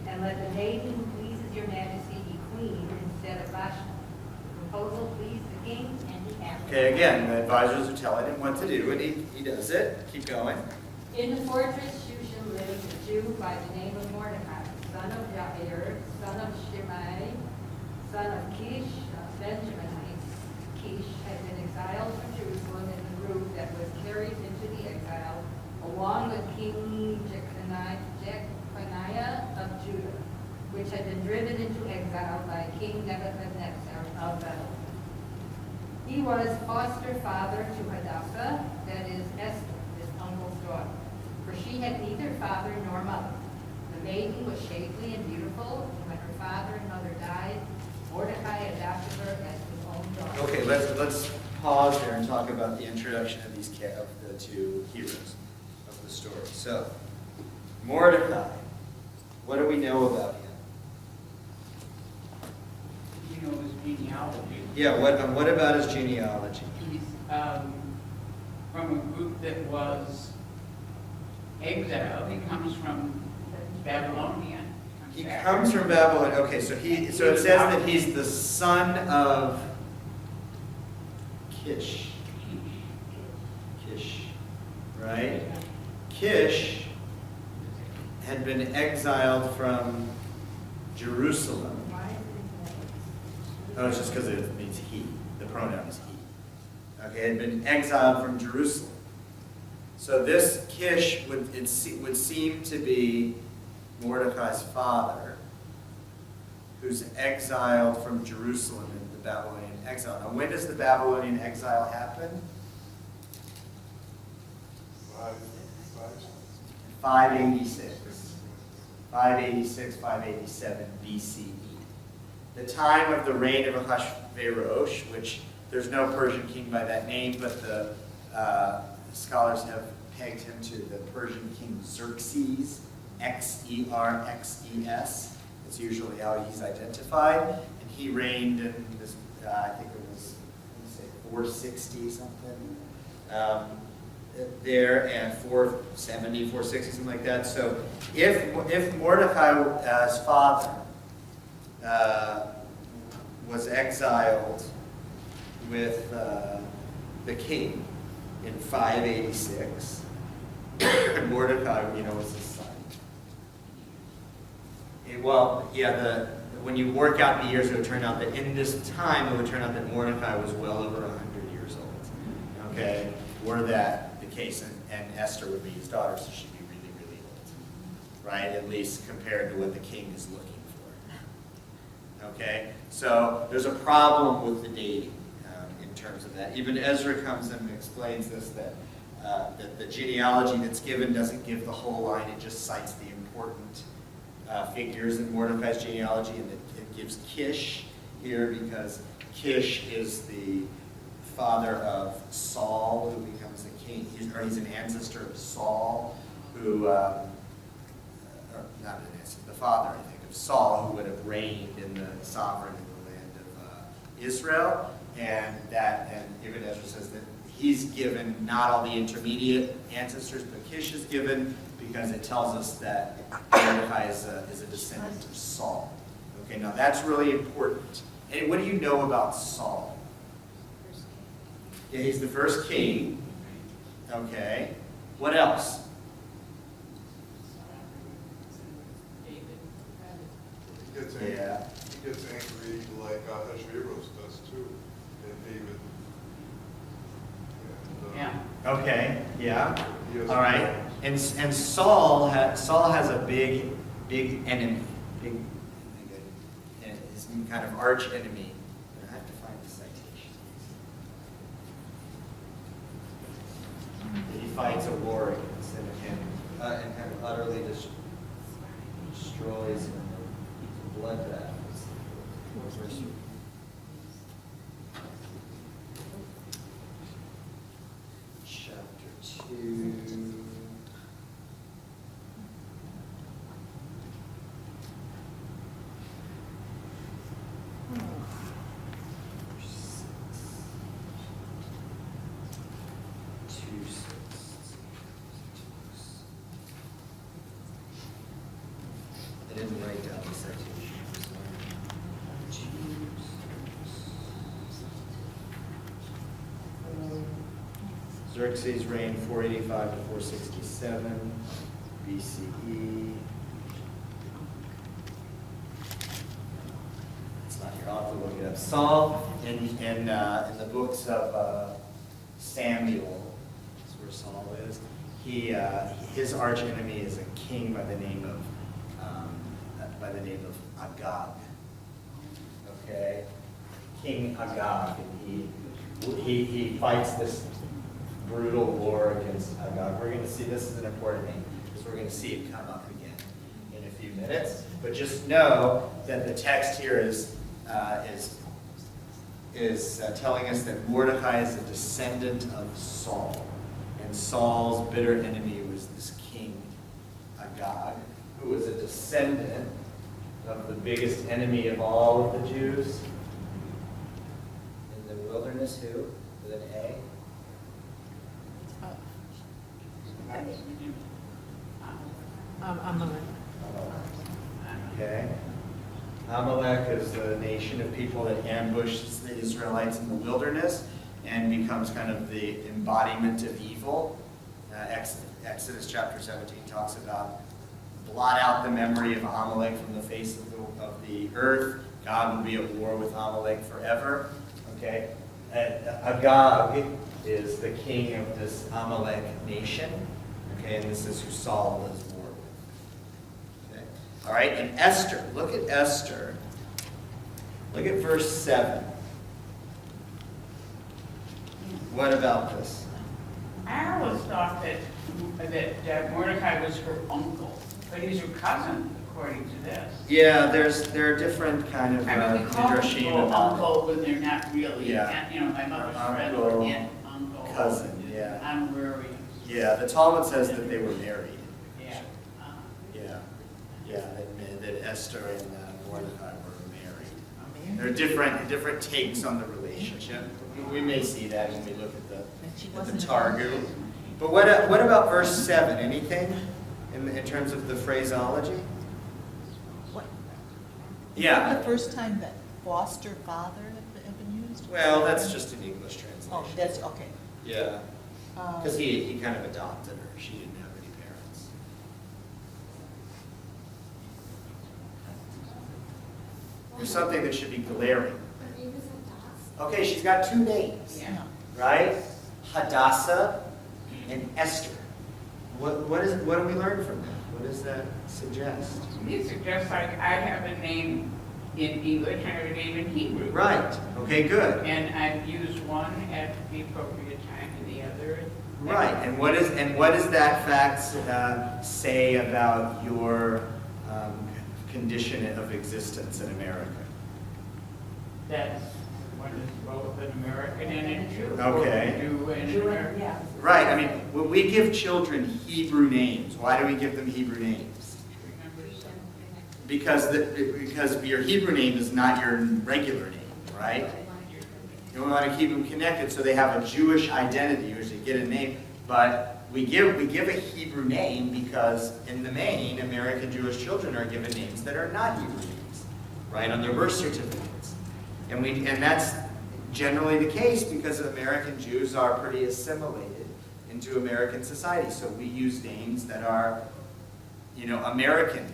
and let the maiden who pleases your majesty be queen instead of Vashti. The proposal pleased the king, and he acted. Okay, again, the advisors are telling him what to do, and he does it. Keep going. In the fortress Shushan lived a Jew by the name of Mordecai, son of Jair, son of Shimei, son of Kish, a Benjaminite. Kish had been exiled from Jerusalem in the group that was carried into the exile, along with King Jeconiah of Judah, which had been driven into exile by King Nebuchadnezzar of Babylon. He was foster father to Hadassah, that is Esther, his uncle's daughter, for she had neither father nor mother. The maiden was shapely and beautiful, and when her father and mother died, Mordecai adopted her as his own daughter. Okay, let's pause there and talk about the introduction of of the two heroes of the story. So, Mordecai, what do we know about him? You know his genealogy. Yeah, what about his genealogy? He's from a group that was exiled. He comes from Babylonia. He comes from Babylon. Okay, so it says that he's the son of Kish. Kish, right? Kish had been exiled from Jerusalem. Oh, it's just because it means he. The pronoun is he. Okay, had been exiled from Jerusalem. So this Kish would seem to be Mordecai's father, who's exiled from Jerusalem in the Babylonian exile. Now, when does the Babylonian exile happen? 586. 586, 587 BCE. The time of the reign of Ahasuerus, which there's no Persian king by that name, but the scholars have pegged him to the Persian king Xerxes, Xerxes. It's usually how he's identified. And he reigned in this, I think it was, 460 something. There, and 470, 460, something like that. So if Mordecai's father was exiled with the king in 586, Mordecai, was his son. When you work out the years, it would turn out that in this time, it would turn out that Mordecai was well over 100 years old. Okay, were that the case, and Esther would be his daughter, so she'd be really, really old, right? At least compared to what the king is looking for. Okay, so there's a problem with the dating in terms of that. Even Ezra comes in and explains this, that the genealogy that's given doesn't give the whole line, it just cites the important figures in Mordecai's genealogy, and it gives Kish here because Kish is the father of Saul, who becomes the king. He's an ancestor of Saul, who, or not an ancestor, the father, I think, of Saul, who would have reigned in the sovereign in the land of Israel. And Ibn Ezra says that he's given not all the intermediate ancestors, but Kish is given because it tells us that Mordecai is a descendant of Saul. Okay, now that's really important. And what do you know about Saul? Yeah, he's the first king. Okay. What else? He gets angry. Yeah. He gets angry like Ahasuerus does too, and David. And, Yeah. Okay. Yeah. he has- All right. And Saul has a big enemy. His kind of arch enemy. I have to find the citation. That he fights a war against and kind of utterly destroys him. Bloodbath. Chapter 2. I didn't write down the citation. Xerxes reigned 485 to 467 BCE. It's not here. I'll have to look it up. Saul in the books of Samuel, that's where Saul is. His arch enemy is a king by the name of Agag. Okay, King Agag, and he fights this brutal war against Agag. We're going to see, this is an important name, because we're going to see it come up again in a few minutes. But just know that the text here is telling us that Mordecai is a descendant of Saul, and Saul's bitter enemy was this king Agag, who was a descendant of the biggest enemy of all of the Jews in the wilderness. Who? With an A? Amalek. Okay. Amalek is the nation of people that ambushed the Israelites in the wilderness and becomes kind of the embodiment of evil. Exodus chapter 17 talks about blot out the memory of Amalek from the face of the earth. God will be at war with Amalek forever. Okay. Agag is the king of this Amalek nation. Okay, and this is who Saul does war with. Okay. All right, and Esther. Look at Esther. Look at verse 7. What about this? I always thought that Mordecai was her uncle, but he's her cousin, according to this. Yeah, there are different kind of I mean, we call midrashim people about uncle when they're not really, Yeah. my mother's friend, Uncle, aunt, uncle. cousin, yeah. Honorary, Yeah, the Talmud says that they were married. yeah. Yeah, that Esther and Mordecai were married. There are different takes on the relationship. We may see that when we look at the Targum. But what about verse 7? Anything in terms of the phraseology? What? Yeah. The first time that foster father had been used? Well, that's just an English translation. Oh, that's, okay. Yeah. Because he kind of adopted her. She didn't have any parents. There's something that should be glaring. Her name is Hadassah. Okay, she's got two names, Yeah. right? Hadassah and Esther. What do we learn from that? What does that suggest? It suggests like I have a name in English and I have a name in Hebrew. Right. Okay, good. And I've used one at the appropriate time and the other. Right. And what does that fact say about your condition of existence in America? That's one is both an American and a Jew. Okay. Or Jew and an American. Yeah. Right. I mean, when we give children Hebrew names, why do we give them Hebrew names? Because your Hebrew name is not your regular name, right? You want to keep them connected so they have a Jewish identity, which they get a name. But we give a Hebrew name because in the main, American Jewish children are given names that are not Hebrew names, right, on their birth certificates. And that's generally the case because American Jews are pretty assimilated into American society. So we use names that are, American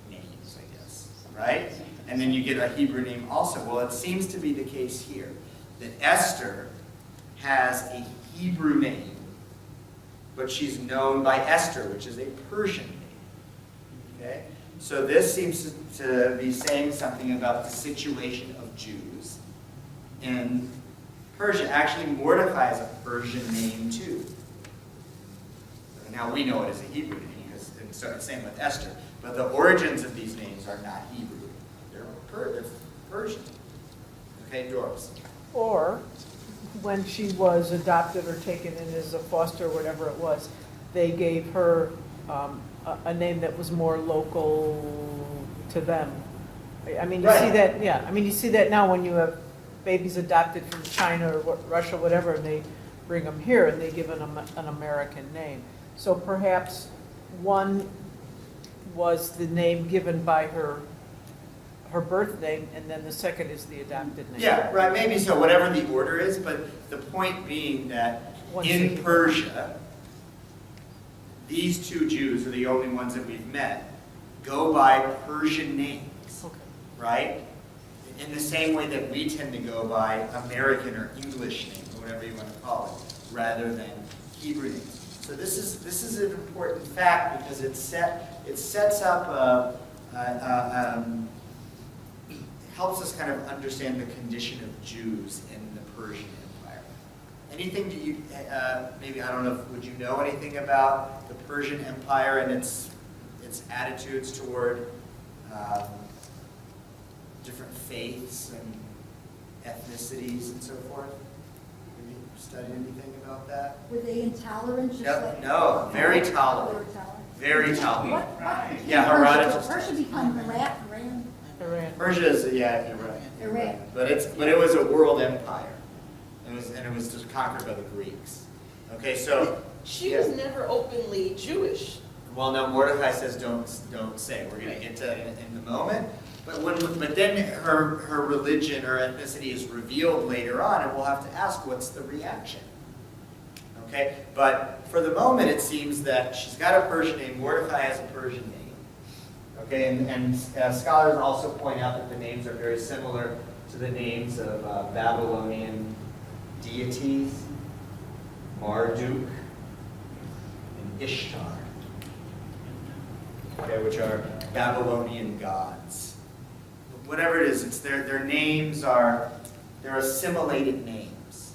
names, I guess, right? And then you get a Hebrew name also. Well, it seems to be the case here that Esther has a Hebrew name, but she's known by Esther, which is a Persian name. Okay? So this seems to be saying something about the situation of Jews in Persia. Actually, Mordecai is a Persian name too. Now we know it as a Hebrew name, and so same with Esther. But the origins of these names are not Hebrew. They're Persian. Okay, Doris. Or when she was adopted or taken in as a foster, or whatever it was, they gave her a name that was more local to them. I mean, you see Right. that, yeah. I mean, you see that now when you have babies adopted from China or Russia, whatever, and they bring them here and they give them an American name. So perhaps one was the name given by her birth name, and then the second is the adopted name. Yeah, right, maybe so, whatever the order is, but the point being that in Persia, these two Jews are the only ones that we've met, go by Persian names, Okay. right? In the same way that we tend to go by American or English names, or whatever you want to call it, rather than Hebrew names. So this is an important fact because it sets up helps us kind of understand the condition of Jews in the Persian Empire. Anything do you, maybe, I don't know, would you know anything about the Persian Empire and its attitudes toward different faiths and ethnicities and so forth? Have you studied anything about that? Were they intolerant, just Yep, like? no, very They were tolerant. tolerant. Very tolerant. What? Yeah, Herodotus. Persia become Iran. Iran. Persia is, yeah, you're right. You're Iran. right. But it was a world empire. It was just conquered by the Greeks. Okay, so She was never openly Jewish. well, no, Mordecai says don't say. We're going to get to it in the moment. But then her religion or ethnicity is revealed later on, and we'll have to ask what's the reaction. Okay, but for the moment, it seems that she's got a Persian name. Mordecai has a Persian name. Okay, and scholars also point out that the names are very similar to the names of Babylonian deities, Marduk, and Ishtar, okay, which are Babylonian gods. Whatever it is, it's their names they're assimilated names,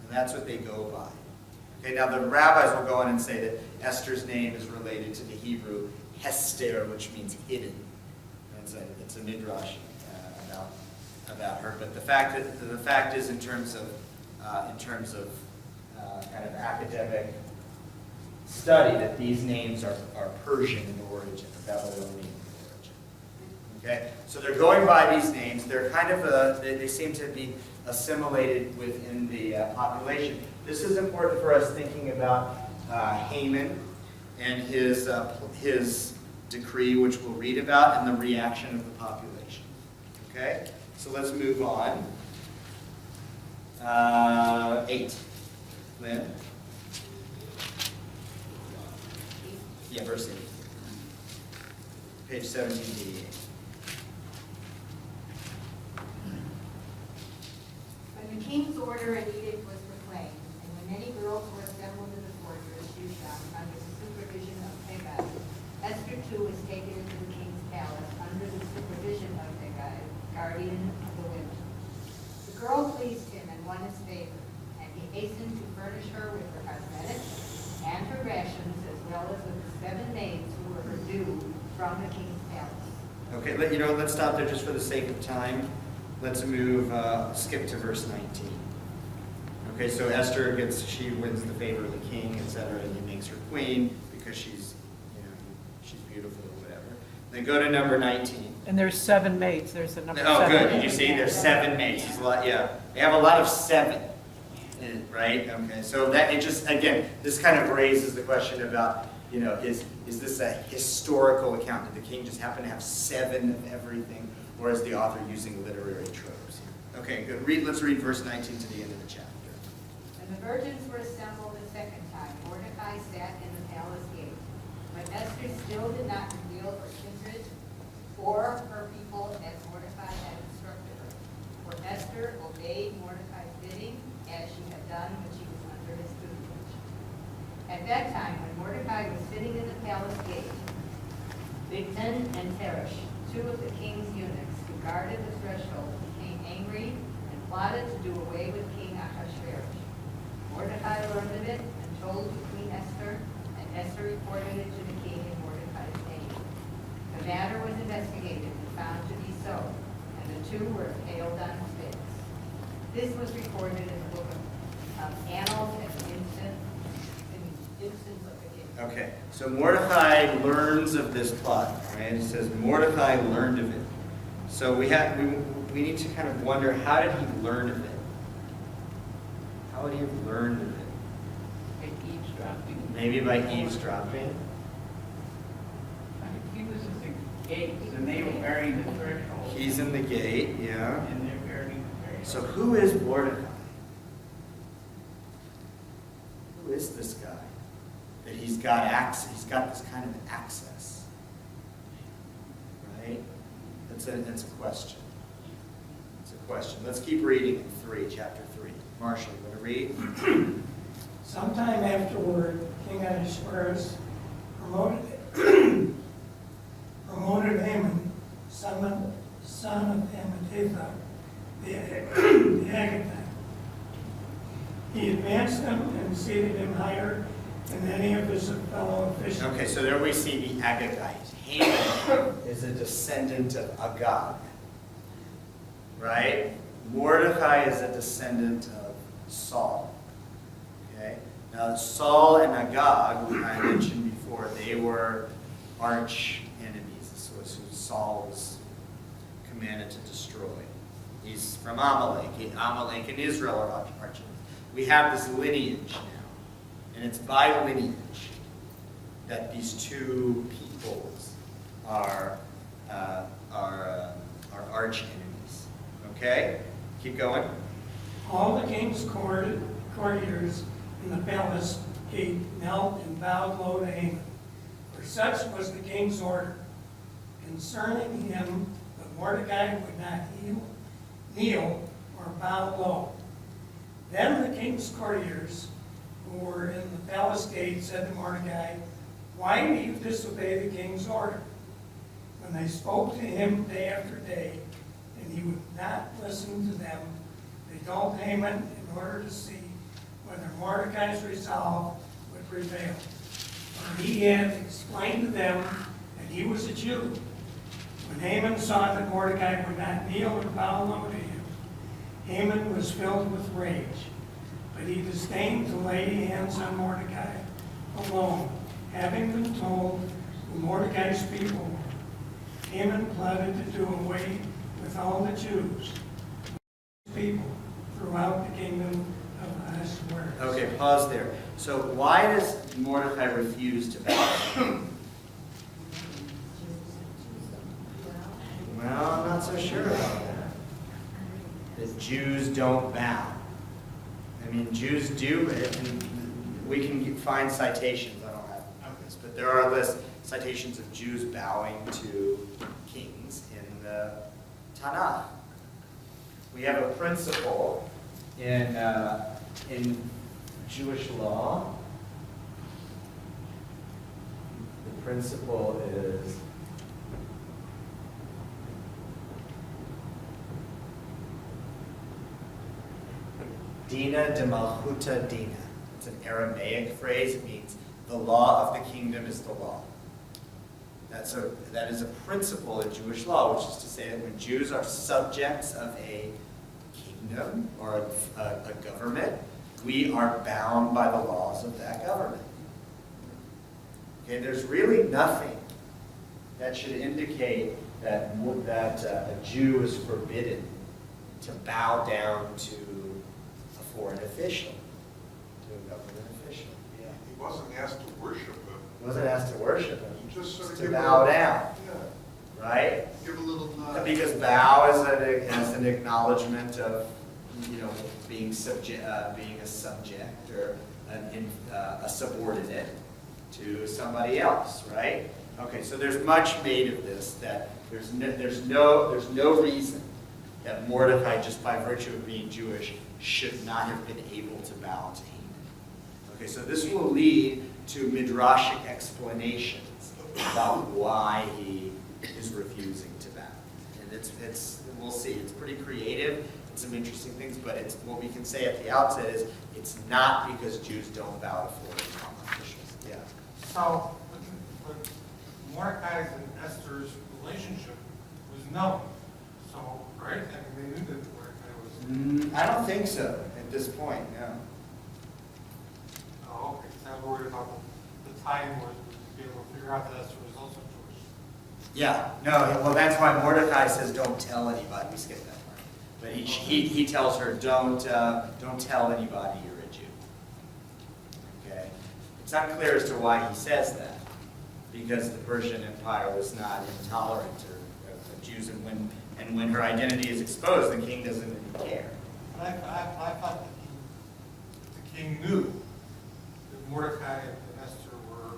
and that's what they go by. Okay, now the rabbis will go on and say that Esther's name is related to the Hebrew Hester, which means hidden. It's a midrash about her. But the fact is, in terms of kind of academic study, that these names are Persian in origin, Babylonian in origin. Okay, so they're going by these names. They're kind of they seem to be assimilated within the population. This is important for us thinking about Haman and his decree, which we'll read about, and the reaction of the population. Okay? So let's move on. 8. Lynn? Yeah, verse 8. Page 1788. When the king's order and edict was proclaimed, and when many girls were assembled in the fortress Shushan under the supervision of Hegai, Esther too was taken into the king's palace under the supervision of Hegai, guardian of the women. The girl pleased him and won his favor, and he hastened to furnish her with her cosmetics and her rations, as well as with the 7 maids who were her due from the king's palace. Okay, let's stop there just for the sake of time. Let's skip to verse 19. Okay, so Esther she wins the favor of the king, etc., and he makes her queen because she's beautiful or whatever. Then go to number 19. And there's 7 maids. There's the number 7. Oh, good. Did you see? There's 7 maids. There's a lot. Yeah, they have a lot of 7, right? Okay, so that it just again, this kind of raises the question about is this a historical account? Did the king just happen to have 7 of everything, or is the author using literary tropes here? Okay, good. Let's read verse 19 to the end of the chapter. When the virgins were assembled the second time, Mordecai sat in the palace gate. But Esther still did not reveal her kindred or her people as Mordecai had instructed her. For Esther obeyed Mordecai's bidding as she had done when she was under his tutelage. At that time, when Mordecai was sitting in the palace gate, Bigthan and Teresh, two of the king's eunuchs who guarded the threshold, became angry and plotted to do away with King Ahasuerus. Mordecai learned of it and told to Queen Esther, and Esther reported it to the king in Mordecai's name. The matter was investigated and found to be so, and the two were impaled on stakes. This was recorded in the book of Annals as an instance of the king. Okay, so Mordecai learns of this plot, right? It says Mordecai learned of it. So we need to kind of wonder, how did he learn of it? How would he have learned of it? By eavesdropping. Maybe by eavesdropping. He was at the gates, and they were burying the threshold. He's in the gate, yeah. And they're burying the threshold. So who is Mordecai? Who is this guy? That he's got access, he's got this kind of access. Right? That's a question. It's a question. Let's keep reading in chapter 3. Marshall, you want to read? Sometime afterward, King Ahasuerus promoted Haman, son of Hammedatha, the Agagite. He advanced him and seated him higher than any of his fellow officials. Okay, so there we see the Agagite. Haman is a descendant of Agag. Right? Mordecai is a descendant of Saul. Okay? Now, Saul and Agag, I mentioned before, they were arch enemies. This was who Saul was commanded to destroy. He's from Amalek. Amalek and Israel are arch enemies. We have this lineage now, and it's by lineage that these two peoples are arch enemies. Okay? Keep going. All the king's courtiers in the palace gate knelt and bowed low to Haman, for such was the king's order. Concerning him, but Mordecai would not kneel or bow low. Then the king's courtiers who were in the palace gate said to Mordecai, "Why do you disobey the king's order?" When they spoke to him day after day, and he would not listen to them, they told Haman in order to see whether Mordecai's resolve would prevail. For he had explained to them that he was a Jew. When Haman saw that Mordecai would not kneel or bow low to him, Haman was filled with rage. But he disdained to lay hands on Mordecai alone, having been told who Mordecai's people were. Haman plotted to do away with all the Jews, people throughout the kingdom of Ahasuerus. Okay, pause there. So why does Mordecai refuse to bow? Well, I'm not so sure about that. That Jews don't bow. I mean, Jews do, and we can find citations, I don't have this, but there are citations of Jews bowing to kings in the Tanakh. We have a principle in Jewish law. The principle is Dina de Malchuta Dina. It's an Aramaic phrase. It means the law of the kingdom is the law. That is a principle in Jewish law, which is to say that when Jews are subjects of a kingdom or a government, we are bound by the laws of that government. Okay, there's really nothing that should indicate that a Jew is forbidden to bow down to a foreign official, to a government official. Yeah. He wasn't asked to worship him. He wasn't asked to worship him. Just sort of to give bow him- down. Yeah. right? Give a little nod. Because bow is an acknowledgement of, being being a subject or a subordinate to somebody else, right? Okay, so there's much made of this, that there's no reason that Mordecai, just by virtue of being Jewish, should not have been able to bow to Haman. Okay, so this will lead to midrashic explanations about why he is refusing to bow. And we'll see, it's pretty creative, it's some interesting things, but what we can say at the outset is it's not because Jews don't bow to foreign officials. Yeah. So, but Mordecai's and Esther's relationship was known. So, right? I mean, they knew that Mordecai was. I don't think so at this point, no. Oh, okay. So I'm worried about the time was to be able to figure out that Esther was also Jewish. Yeah, no, well, that's why Mordecai says don't tell anybody. We skipped that part. But he tells her, don't tell anybody you're a Jew. Okay? It's not clear as to why he says that, because the Persian Empire was not intolerant of Jews, and when her identity is exposed, the king doesn't really care. But I thought that the king knew that Mordecai and Esther were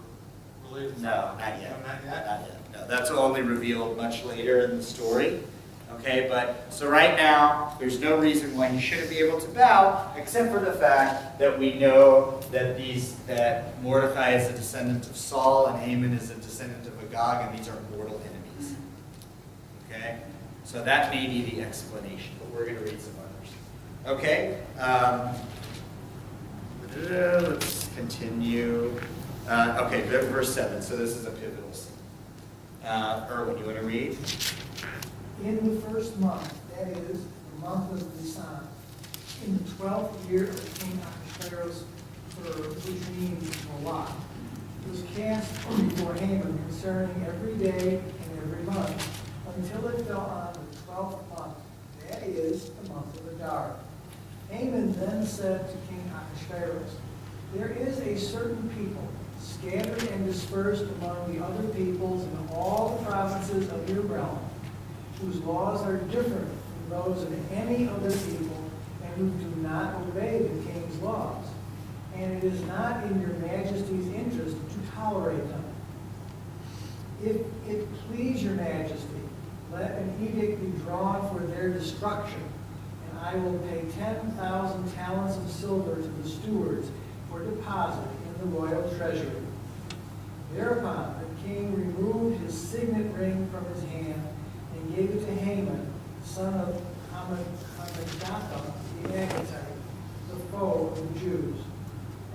related. No, not yet. No, not yet? Not yet. No, that's only revealed much later in the story. Okay, but so right now, there's no reason why he shouldn't be able to bow, except for the fact that we know that Mordecai is a descendant of Saul and Haman is a descendant of Agag, and these are mortal enemies. Okay, so that may be the explanation, but we're going to read some others. Okay, let's continue. Okay, verse 7. So this is a pivotal scene. Erwin, you want to read? In the first month, that is, the month of Nisan, in the 12th year of King Ahasuerus, which means Malach, was cast before Haman concerning every day and every month, until it fell on the 12th month, that is, the month of Adar. Haman then said to King Ahasuerus, there is a certain people, scattered and dispersed among the other peoples in all the provinces of your realm, whose laws are different from those of any other people, and who do not obey the king's laws. And it is not in your majesty's interest to tolerate them. If it please your majesty, let an edict be drawn for their destruction, and I will pay 10,000 talents of silver to the stewards for deposit in the royal treasury. Thereupon the king removed his signet ring from his hand and gave it to Haman, son of Hammedatha the Agagite, the foe of the Jews.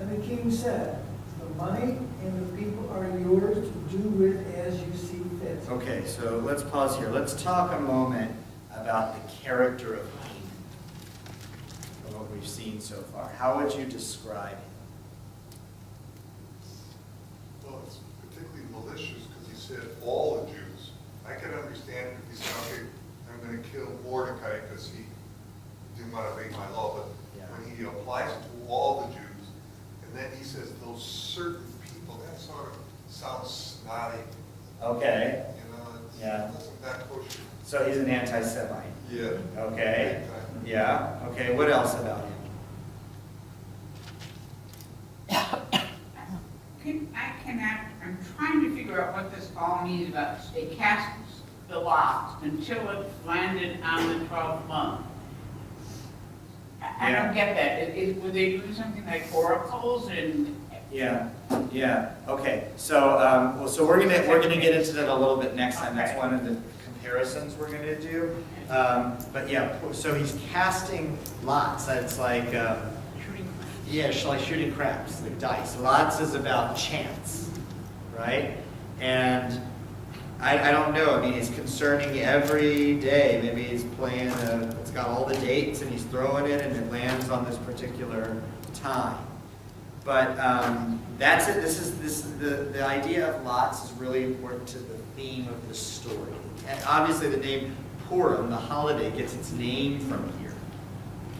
And the king said, the money and the people are yours to do with as you see fit. Okay, so let's pause here. Let's talk a moment about the character of Haman, from what we've seen so far. How would you describe him? Well, it's particularly malicious because he said all the Jews. I can understand if he said, okay, I'm going to kill Mordecai because he didn't want to obey my law, but when he applies it to all the Jews, and then he says those certain people, that sort of sounds snotty. Okay. It Yeah. doesn't that kosher. So he's an anti-Semite. Yeah. Okay. Yeah. Okay. What else about him? I'm trying to figure out what this all means about they cast the lots until it landed on the 12th month. I don't get that. Were they doing something like oracles and? Yeah. Yeah. Okay. So so we're gonna get into that a little bit next time. That's one of the comparisons we're gonna do. But yeah. So he's casting lots. That's like yeah, like shooting craps, like dice. Lots is about chance, right? And I don't know. I mean, he's concerning every day. Maybe he's playing. It's got all the dates, and he's throwing it, and it lands on this particular time. But that's it. The idea of lots is really important to the theme of the story. And obviously, the name Purim, the holiday, gets its name from here,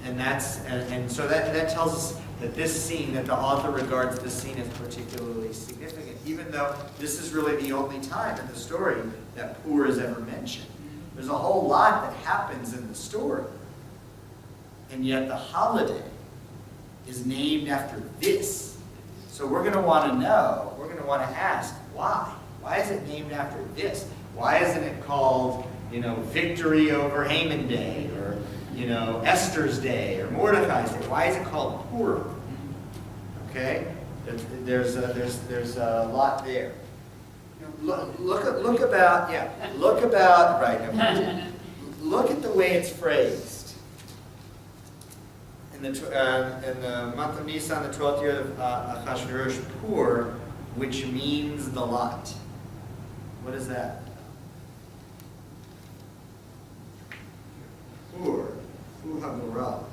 and so that tells us that this scene, that the author regards this scene as particularly significant, even though this is really the only time in the story that Pur is ever mentioned. There's a whole lot that happens in the story, and yet the holiday is named after this. So we're going to want to know, we're going to want to ask, why? Why is it named after this? Why isn't it called, Victory over Haman Day, or, Esther's Day, or Mordecai's Day? Why is it called Purim? Okay? There's a lot there. Look about right. Look at the way it's phrased. In the month of Nisan, the 12th year of Achashverosh, Pur, which means the lot. What is that? Pur, Hu HaMorah.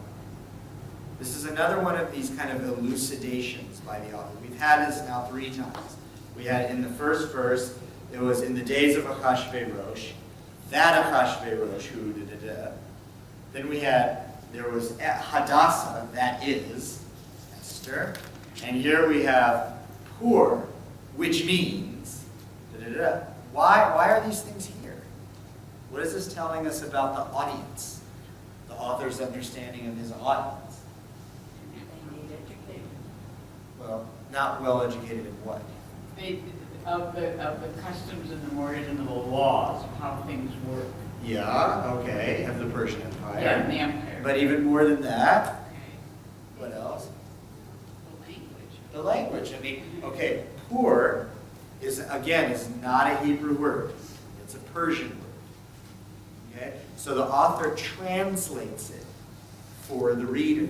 This is another one of these kind of elucidations by the author. We've had this now 3 times. We had in the first verse, it was in the days of Achashverosh, that Achashverosh, who da-da-da. Then there was Hadassah, that is Esther. And here we have Pur, which means da-da-da. Why are these things here? What is this telling us about the audience? The author's understanding of his audience. They need education. Well, not well educated in what? Of the customs and the mores and the laws of how things work. Yeah, okay, of the Persian Empire. Yeah, the empire. But even more than that, Okay. what else? The language. The language. I mean, okay, Pur is not a Hebrew word. It's a Persian word. Okay? So the author translates it for the reader.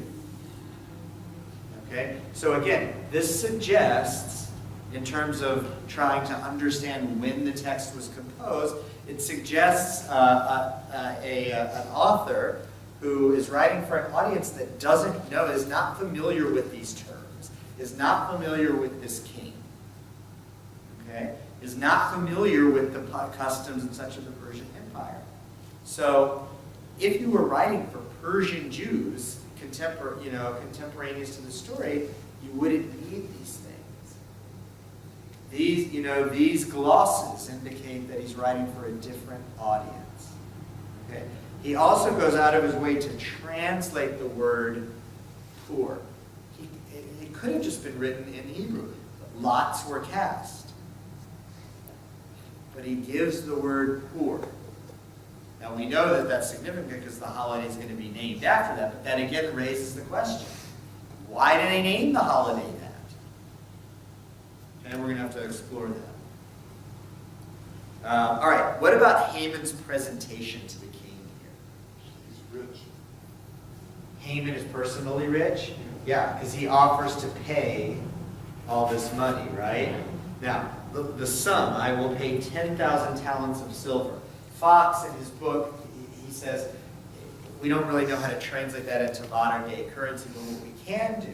Okay? So again, this suggests, in terms of trying to understand when the text was composed, it suggests an author who is writing for an audience that doesn't know, is not familiar with these terms, is not familiar with this king, okay? Is not familiar with the customs and such of the Persian Empire. So, if you were writing for Persian Jews, contemporaneous to the story, you wouldn't need these things. These glosses indicate that he's writing for a different audience. Okay? He also goes out of his way to translate the word Pur. It could have just been written in Hebrew. Lots were cast. But he gives the word Pur. Now we know that that's significant because the holiday is going to be named after that, but that again raises the question. Why did they name the holiday that? And we're going to have to explore that. All right, what about Haman's presentation to the king here? He's rich. Haman is personally rich? Yeah, because he offers to pay all this money, right? Now, the sum, I will pay 10,000 talents of silver. Fox, in his book, he says, we don't really know how to translate that into modern day currency, but what we can do,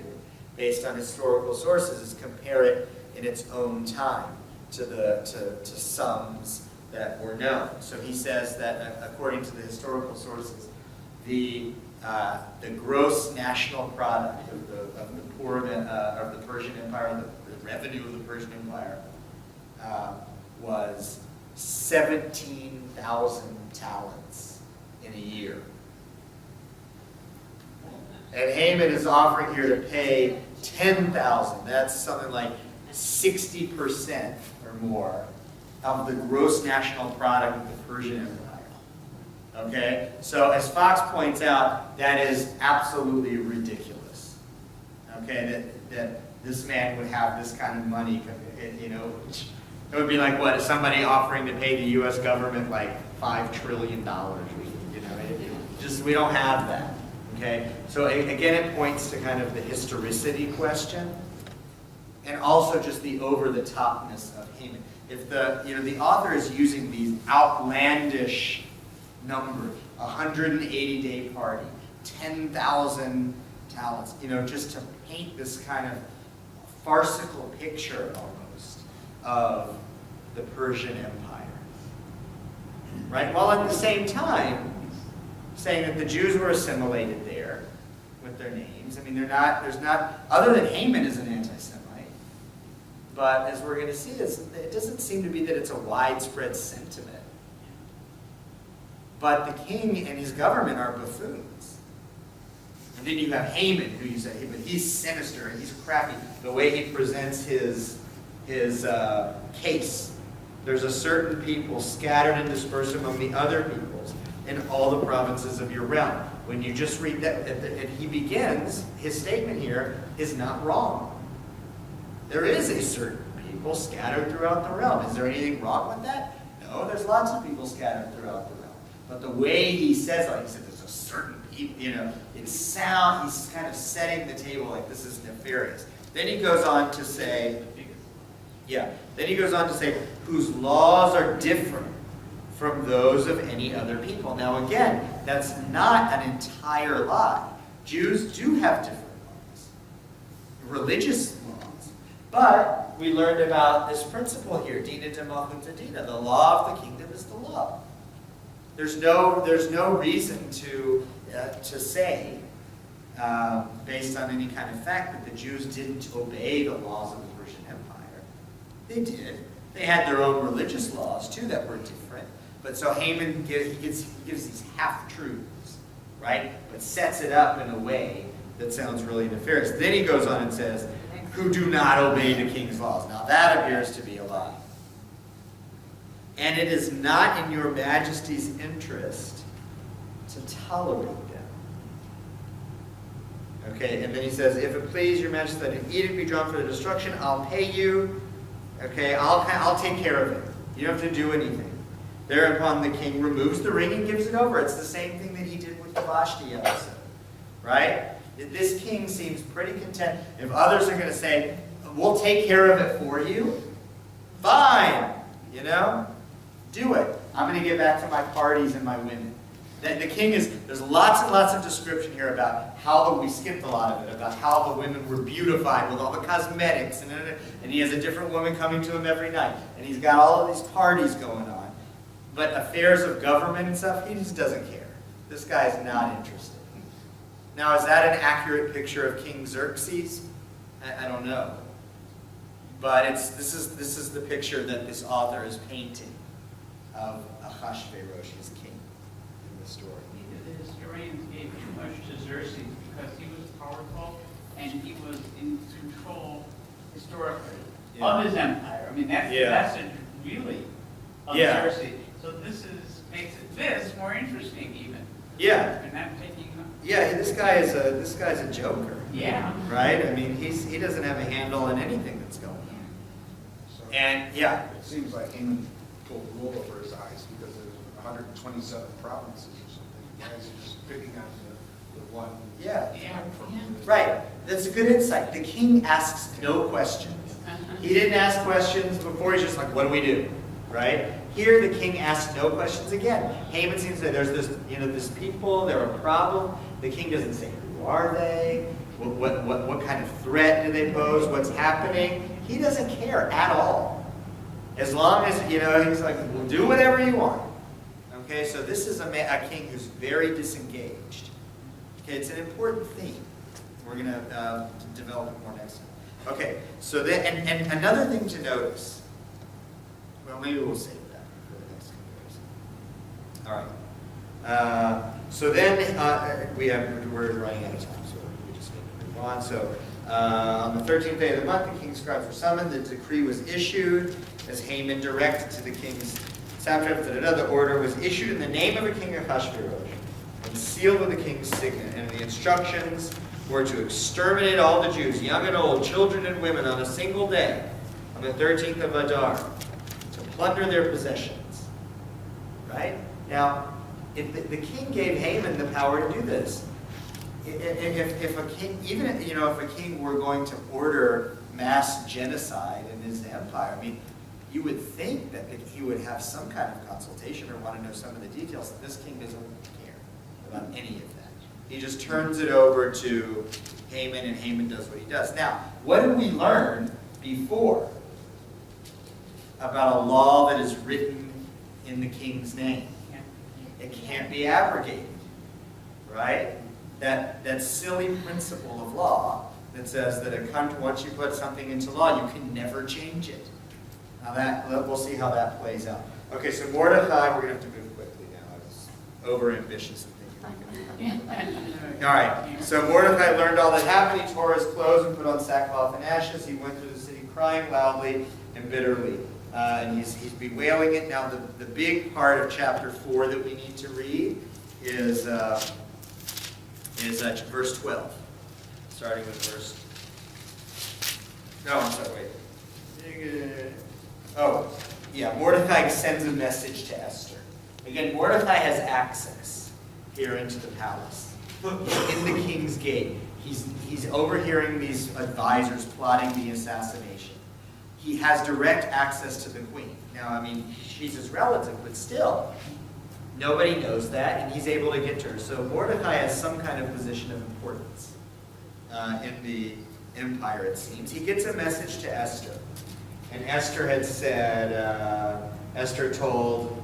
based on historical sources, is compare it in its own time to sums that were known. So he says that according to the historical sources, the gross national product of the Persian Empire, the revenue of the Persian Empire, was 17,000 talents in a year. And Haman is offering here to pay 10,000. That's something like 60% or more of the gross national product of the Persian Empire. Okay? So as Fox points out, that is absolutely ridiculous. Okay? That this man would have this kind of money, it would be like what? Somebody offering to pay the U.S. government like $5 trillion. We don't have that. Okay? So again, it points to kind of the historicity question, and also just the over-the-topness of Haman. If the author is using these outlandish numbers, 180-day party, 10,000 talents, just to paint this kind of farcical picture almost of the Persian Empire. Right? While at the same time saying that the Jews were assimilated there, with their names. I mean, there's not, other than Haman is an anti-Semite. But as we're going to see, it doesn't seem to be that it's a widespread sentiment. But the king and his government are buffoons. And then you have Haman, who you say, but he's sinister and he's crafty. The way he presents his case. There's a certain people scattered and dispersed among the other peoples in all the provinces of your realm. When you just read that, and he begins, his statement here is not wrong. There is a certain people scattered throughout the realm. Is there anything wrong with that? No, there's lots of people scattered throughout the realm. But the way he says it, like he said, there's a certain people, he's kind of setting the table like this is nefarious. Then he goes on to say, whose laws are different from those of any other people. Now again, that's not an entire lie. Jews do have different laws, religious laws. But we learned about this principle here, Dina de Malchut Dina. The law of the kingdom is the law. There's no reason to say, based on any kind of fact, that the Jews didn't obey the laws of the Persian Empire. They did. They had their own religious laws too that were different. But so Haman gives these half-truths, right? But sets it up in a way that sounds really nefarious. Then he goes on and says, who do not obey the king's laws. Now that appears to be a lie. And it is not in your majesty's interest to tolerate them. Okay, and then he says, if it please your majesty that an edict be drawn for the destruction, I'll pay you. Okay, I'll take care of it. You don't have to do anything. Thereupon the king removes the ring and gives it over. It's the same thing that he did with the Vashti episode. Right? This king seems pretty content. If others are going to say, we'll take care of it for you, fine. Do it. I'm going to get back to my parties and my women. The king there's lots and lots of description here about how, we skipped a lot of it, about how the women were beautified with all the cosmetics, and he has a different woman coming to him every night, and he's got all of these parties going on. But affairs of government and stuff, he just doesn't care. This guy's not interested. Now, is that an accurate picture of King Xerxes? I don't know. But this is the picture that this author is painting of Ahasuerus as king in the story. The historians gave too much to Xerxes because he was powerful and he was in control historically of his empire. I mean, that's the really of Xerxes. So this makes this more interesting even. Yeah. And I'm taking. Yeah, this guy's a joker. Yeah. Right? I mean, he doesn't have a handle on anything that's going on. So And it seems like Haman pulled the wool over his eyes because there's 127 provinces or something. You guys are just picking on the one. Right. That's a good insight. The king asks no questions. He didn't ask questions before. He's just like, what do we do? Right? Here, the king asks no questions again. Haman seems to say, there's this people, they're a problem. The king doesn't say, who are they? What kind of threat do they pose? What's happening? He doesn't care at all. As long as, he's like, well, do whatever you want. Okay, so this is a king who's very disengaged. Okay, it's an important theme. We're going to develop it more next time. Okay, so then, and another thing to notice, well, maybe we'll save that for the next comparison. All right. So then we're running out of time, so we just need to move on. So on the 13th day of the month, the king's scribes were summoned. The decree was issued as Haman directed to the king's satraps that another order was issued in the name of the king Ahasuerus and sealed with the king's signet. And the instructions were to exterminate all the Jews, young and old, children and women, on a single day, on the 13th of Adar, to plunder their possessions. Right? Now, if the king gave Haman the power to do this, if a king, even if a king were going to order mass genocide in his empire, I mean, you would think that he would have some kind of consultation or want to know some of the details. This king doesn't care about any of that. He just turns it over to Haman, and Haman does what he does. Now, what did we learn before about a law that is written in the king's name? It can't be abrogated, right? that silly principle of law that says that a country, once you put something into law, you can never change it. Now we'll see how that plays out. Okay, so Mordecai, we're going to have to move quickly now. I was over-ambitious in thinking. All right, so Mordecai learned all that happened. He tore his clothes and put on sackcloth and ashes. He went through the city crying loudly and bitterly. And he's bewailing it. Now, the big part of chapter 4 that we need to read is verse 12. Starting with verse... No, I'm sorry, wait. Oh, yeah, Mordecai sends a message to Esther. Again, Mordecai has access here into the palace. In the king's gate, he's overhearing these advisors plotting the assassination. He has direct access to the queen. Now, I mean, she's his relative, but still, nobody knows that, and he's able to get to her. So Mordecai has some kind of position of importance in the empire, it seems. He gets a message to Esther. And Esther had said, Esther told,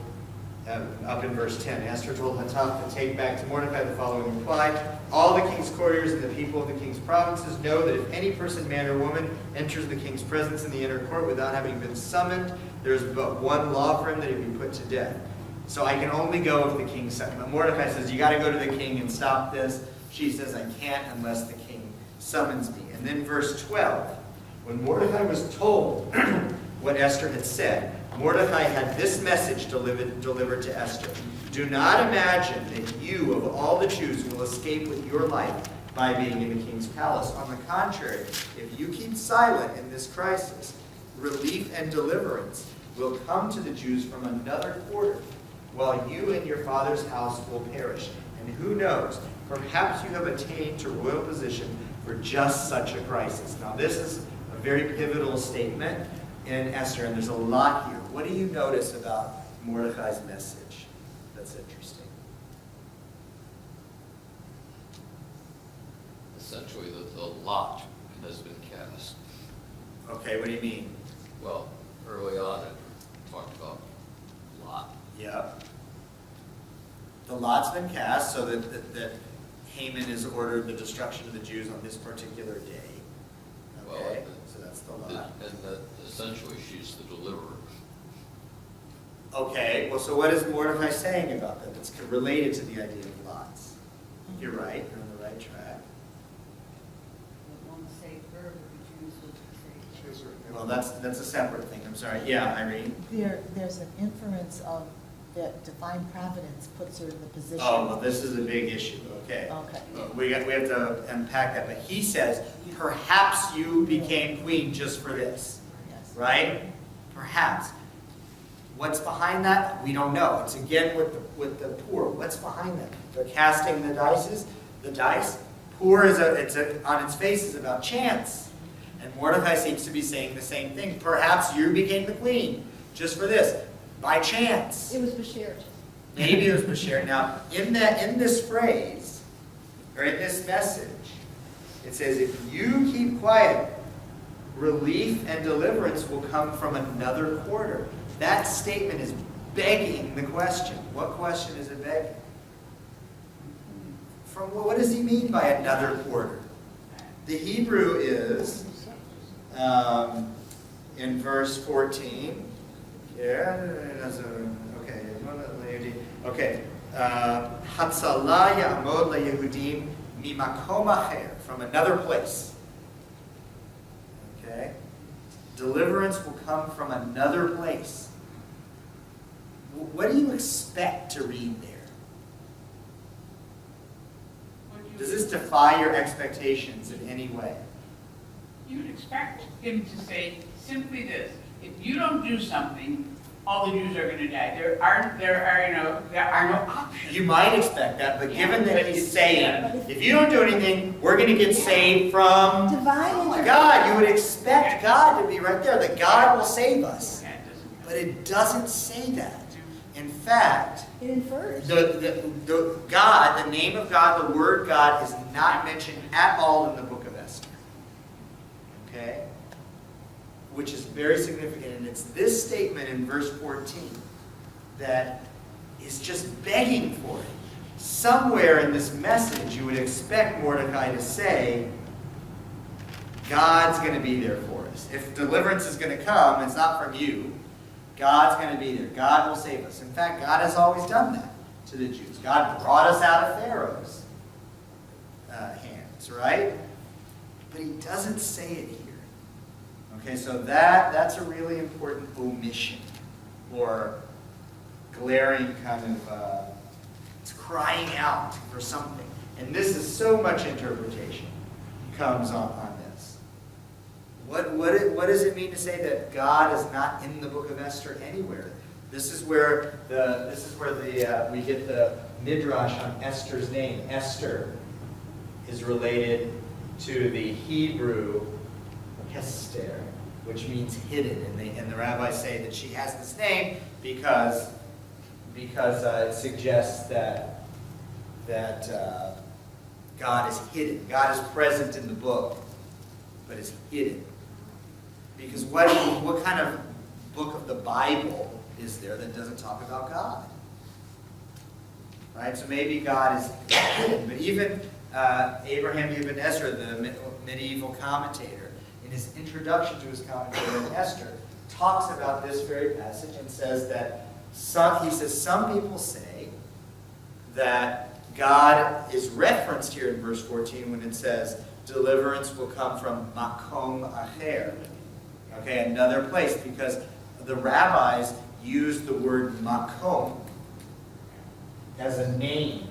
up in verse 10, Esther told Hathach to take back to Mordecai the following reply. All the king's courtiers and the people of the king's provinces know that if any person, man or woman, enters the king's presence in the inner court without having been summoned, there is but one law for him, that he be put to death. So I can only go if the king sent me. Mordecai says, you got to go to the king and stop this. She says, I can't unless the king summons me. And then verse 12. When Mordecai was told what Esther had said, Mordecai had this message delivered to Esther. Do not imagine that you, of all the Jews, will escape with your life by being in the king's palace. On the contrary, if you keep silent in this crisis, relief and deliverance will come to the Jews from another quarter, while you and your father's house will perish. And who knows, perhaps you have attained to royal position for just such a crisis. Now this is a very pivotal statement in Esther, and there's a lot here. What do you notice about Mordecai's message that's interesting? Essentially, the lot has been cast. Okay, what do you mean? Well, early on it talked about lot. Yep. The lot's been cast so that Haman has ordered the destruction of the Jews on this particular day. Okay, so that's the lot. And that essentially she's the deliverer. Okay, well, so what is Mordecai saying about that? It's related to the idea of lots. You're right, you're on the right track. It won't save her, but the Jews will be saved. Well, that's a separate thing. I'm sorry. Yeah, Irene? There's an inference of that divine providence puts her in the position. Oh, well, this is a big issue. Okay. Okay. We have to unpack that. But he says, perhaps you became queen just for this. Yes. Right? Perhaps. What's behind that? We don't know. It's again with the poor. What's behind that? They're casting the dice. Poor is on its face is about chance. And Mordecai seems to be saying the same thing. Perhaps you became the queen just for this. By chance. It was Bashir. Maybe it was Bashir. Now, in this phrase, or in this message, it says, if you keep quiet, relief and deliverance will come from another quarter. That statement is begging the question. What question is it begging? From what does he mean by another quarter? The Hebrew is, in verse 14, okay. Hatzalah ya'amod le'Yehudim mimakom acher, from another place. Okay. Deliverance will come from another place. What do you expect to read there? Does this defy your expectations in any way? You would expect him to say simply this: if you don't do something, all the Jews are going to die. There are no options. You might expect that, but given that he's saying, if you don't do anything, we're going to get saved from God. You would expect God to be right there, that God will save us. But it doesn't say that. In fact, It infers. the God, the name of God, the word God, is not mentioned at all in the book of Esther. Okay? Which is very significant. And it's this statement in verse 14 that is just begging for it. somewhere in this message you would expect Mordecai to say, God's going to be there for us. If deliverance is going to come, it's not from you. God's going to be there. God will save us. In fact, God has always done that to the Jews. God brought us out of Pharaoh's hands, right? But he doesn't say it here. Okay, so that's a really important omission, or glaring kind of, it's crying out for something. And this is so much interpretation comes on this. What does it mean to say that God is not in the book of Esther anywhere? This is where we get the midrash on Esther's name. Esther is related to the Hebrew Esther, which means hidden, and the rabbis say that she has this name because it suggests that God is hidden. God is present in the book, but is hidden. Because what kind of book of the Bible is there that doesn't talk about God? Right? So maybe God is hidden. But even Abraham Ibn Ezra, the medieval commentator, in his introduction to his commentary on Esther, talks about this very passage and says that some people say that God is referenced here in verse 14 when it says, deliverance will come from makom acher. Okay, another place, because the rabbis use the word makom as a name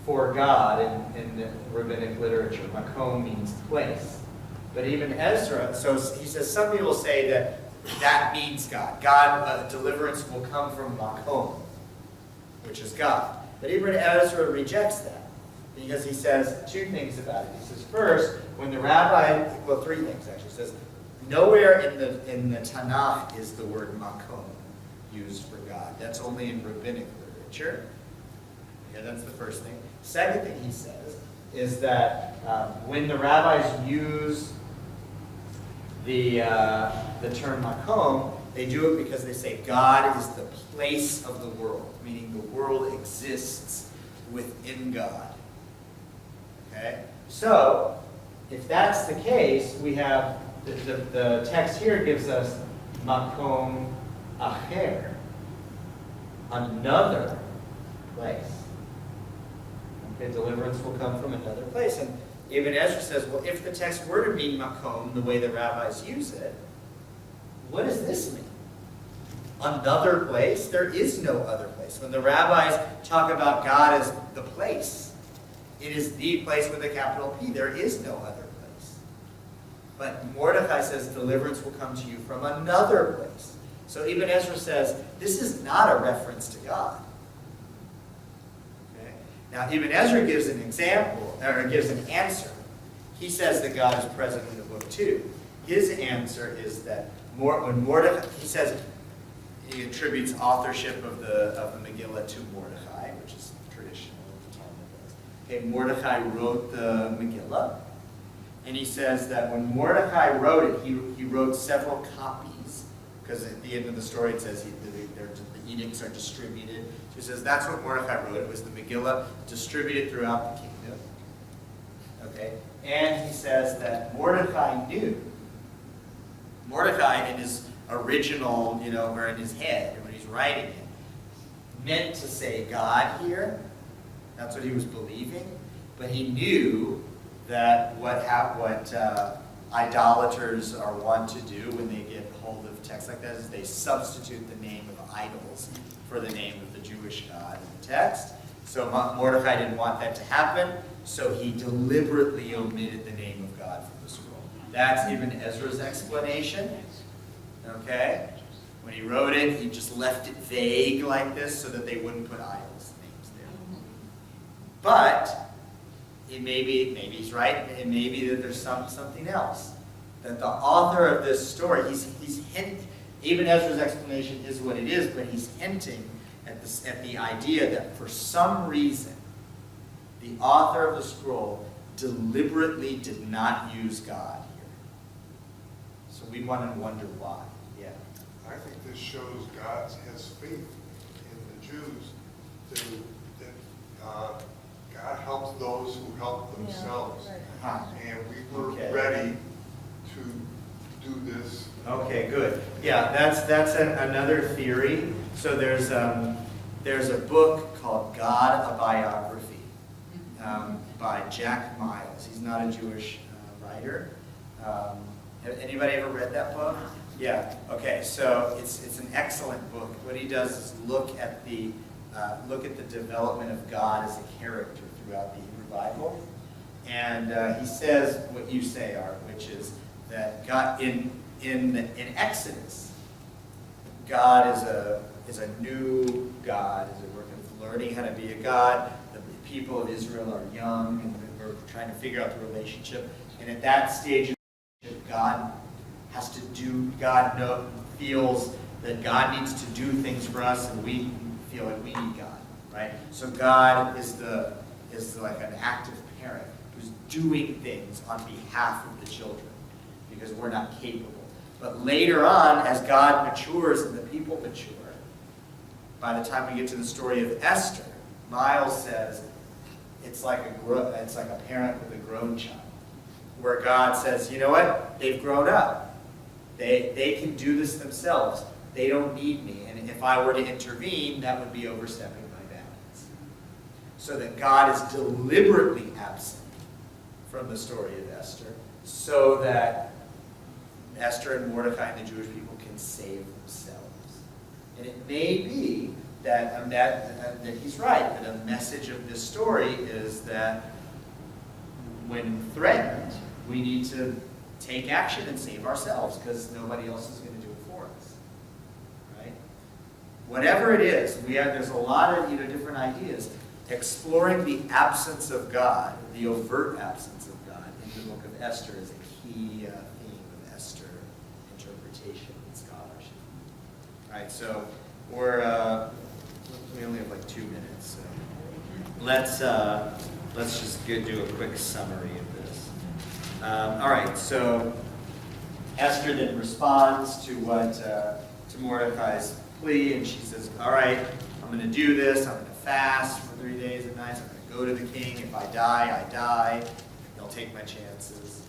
for God in the rabbinic literature. Makom means place. But even Ezra, so he says, some people say that means God. Deliverance will come from makom, which is God. But even Ezra rejects that, because he says two things about it. He says, first, when the rabbi, well, three things actually. He says, nowhere in the Tanakh is the word makom used for God. That's only in rabbinic literature. Yeah, that's the first thing. Second thing he says is that when the rabbis use the term makom, they do it because they say God is the place of the world, meaning the world exists within God. Okay? So, if that's the case, we have the text here gives us makom acher, another place. Okay, deliverance will come from another place. And even Ezra says, well, if the text were to mean makom the way the rabbis use it, what does this mean? Another place? There is no other place. When the rabbis talk about God as the place, it is the place with a capital P. There is no other place. But Mordecai says deliverance will come to you from another place. So even Ezra says this is not a reference to God. Okay? Now even Ezra gives an example, or gives an answer. He says that God is present in the book too. His answer is that when Mordecai, he says, he attributes authorship of the Megillah to Mordecai, which is traditional of the Talmud. Okay, Mordecai wrote the Megillah, and he says that when Mordecai wrote it, he wrote several copies, because at the end of the story it says the edicts are distributed. So he says that's what Mordecai wrote. It was the Megillah distributed throughout the kingdom. Okay, and he says that Mordecai knew. Mordecai, in his original, or in his head, when he's writing it, meant to say God here. That's what he was believing. But he knew that what idolaters are wont to do when they get hold of texts like that is they substitute the name of idols for the name of the Jewish God in the text. So Mordecai didn't want that to happen, so he deliberately omitted the name of God from the scroll. That's even Ezra's explanation. Okay? When he wrote it, he just left it vague like this so that they wouldn't put idols' names there. But maybe he's right, and maybe that there's something else. That the author of this story, he's hinting, even Ezra's explanation is what it is, but he's hinting at the idea that for some reason, the author of the scroll deliberately did not use God here. So we want to wonder why. Yeah. I think this shows God has faith in the Jews that help themselves. Huh. And we were Okay. ready to do this. Okay, good. Yeah, that's another theory. So there's a book called God, a Biography, by Jack Miles. He's not a Jewish writer. Have anybody ever read that book? Yeah. Okay. So it's an excellent book. What he does is look at the development of God as a character throughout the Hebrew Bible, and he says what you say, Art, which is that God in Exodus, God is a new God, is a work of learning how to be a God. The people of Israel are young and we're trying to figure out the relationship, and at that stage, God has to do. Feels that God needs to do things for us, and we feel like we need God, right? So God is like an active parent who's doing things on behalf of the children because we're not capable. But later on, as God matures and the people mature, by the time we get to the story of Esther, Miles says it's like a parent with a grown child, where God says, you know what? They've grown up. They can do this themselves. They don't need me. And if I were to intervene, that would be overstepping my bounds. So that God is deliberately absent from the story of Esther, so that Esther and Mordecai and the Jewish people can save themselves. And it may be that he's right, that a message of this story is that when threatened, we need to take action and save ourselves because nobody else is going to do it for us. Right? Whatever it is, there's a lot of different ideas. Exploring the absence of God, the overt absence of God in the book of Esther is a key theme of Esther interpretation and scholarship. All right, so we only have like 2 minutes. So let's just do a quick summary of this. All right, so Esther then responds to Mordecai's plea, and she says, all right, I'm going to do this. I'm going to fast for 3 days and nights. I'm going to go to the king. If I die, I die. He'll take my chances.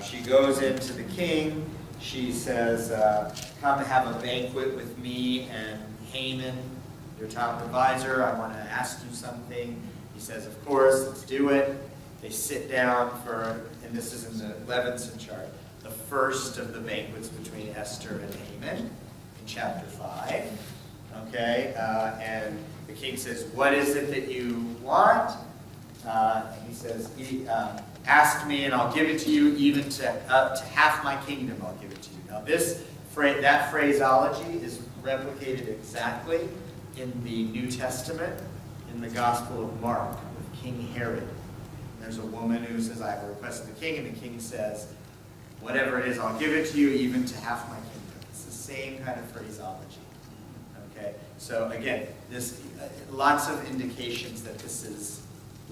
She goes into the king. She says, come have a banquet with me and Haman, your top advisor. I want to ask you something. He says, of course, let's do it. They sit down and this is in the Levinson chart, the first of the banquets between Esther and Haman in chapter 5. Okay, and the king says, what is it that you want? And he says, ask me and I'll give it to you, even to half my kingdom I'll give it to you. Now that phraseology is replicated exactly in the New Testament, in the Gospel of Mark, with King Herod. There's a woman who says, I have a request of the king, and the king says, whatever it is, I'll give it to you, even to half my kingdom. It's the same kind of phraseology. Okay, so again, lots of indications that this is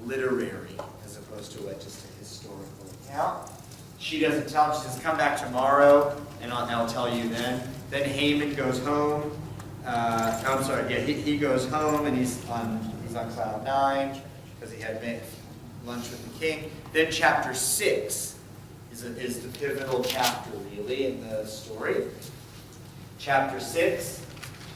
literary as opposed to just a historical account. She doesn't tell him. She says, come back tomorrow, and I'll tell you then. Then Haman goes home. He goes home, and he's on cloud 9 because he had lunch with the king. Then chapter 6 is the pivotal chapter, really, in the story. Chapter 6,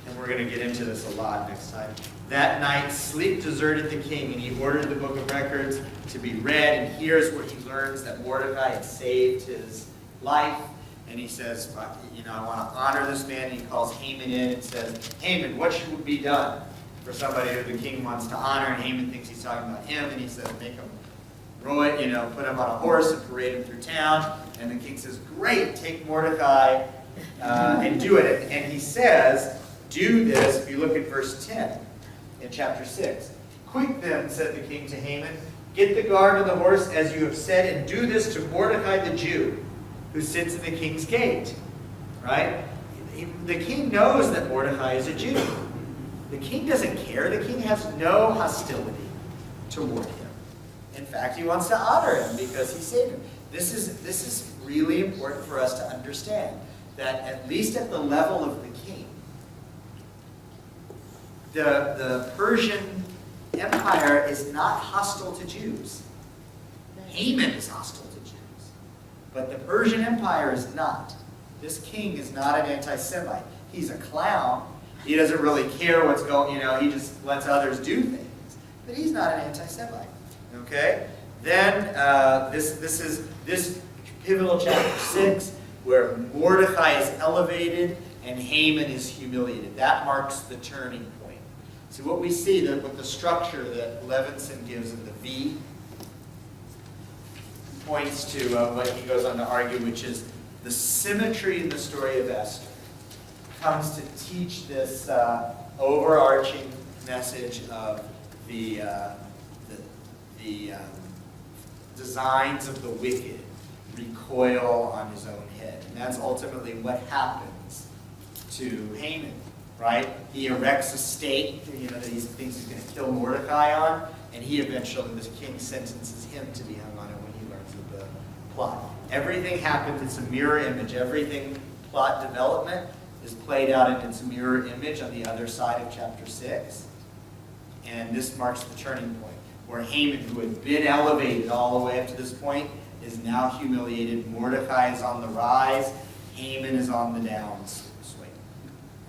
and we're going to get into this a lot next time. That night, sleep deserted the king, and he ordered the book of records to be read, and here's where he learns that Mordecai had saved his life. And he says, I want to honor this man. And he calls Haman in and says, Haman, what should be done for somebody who the king wants to honor? And Haman thinks he's talking about him, and he says, make him row it, put him on a horse and parade him through town. And the king says, great, take Mordecai and do it. And he says, do this, if you look at verse 10 in chapter 6. Quick then, said the king to Haman, get the guard of the horse as you have said, and do this to Mordecai the Jew, who sits in the king's gate. Right? The king knows that Mordecai is a Jew. The king doesn't care. The king has no hostility toward him. In fact, he wants to honor him because he saved him. This is really important for us to understand, that at least at the level of the king, the Persian empire is not hostile to Jews. Haman is hostile to Jews. But the Persian Empire is not. This king is not an anti-Semite. He's a clown. He doesn't really care what's going, he just lets others do things. But he's not an anti-Semite. Okay? Then this pivotal chapter 6, where Mordecai is elevated and Haman is humiliated. That marks the turning point. See what we see with the structure that Levinson gives in the V points to what he goes on to argue, which is the symmetry in the story of Esther comes to teach this overarching message of the designs of the wicked recoil on his own head. And that's ultimately what happens to Haman, right? He erects a stake, that he thinks he's going to kill Mordecai on, and he eventually, this king sentences him to be hung on it when he learns of the plot. Everything happens, it's a mirror image. Everything, plot development, is played out in its mirror image on the other side of chapter 6. And this marks the turning point, where Haman, who had been elevated all the way up to this point, is now humiliated. Mordecai is on the rise. Haman is on the downswing.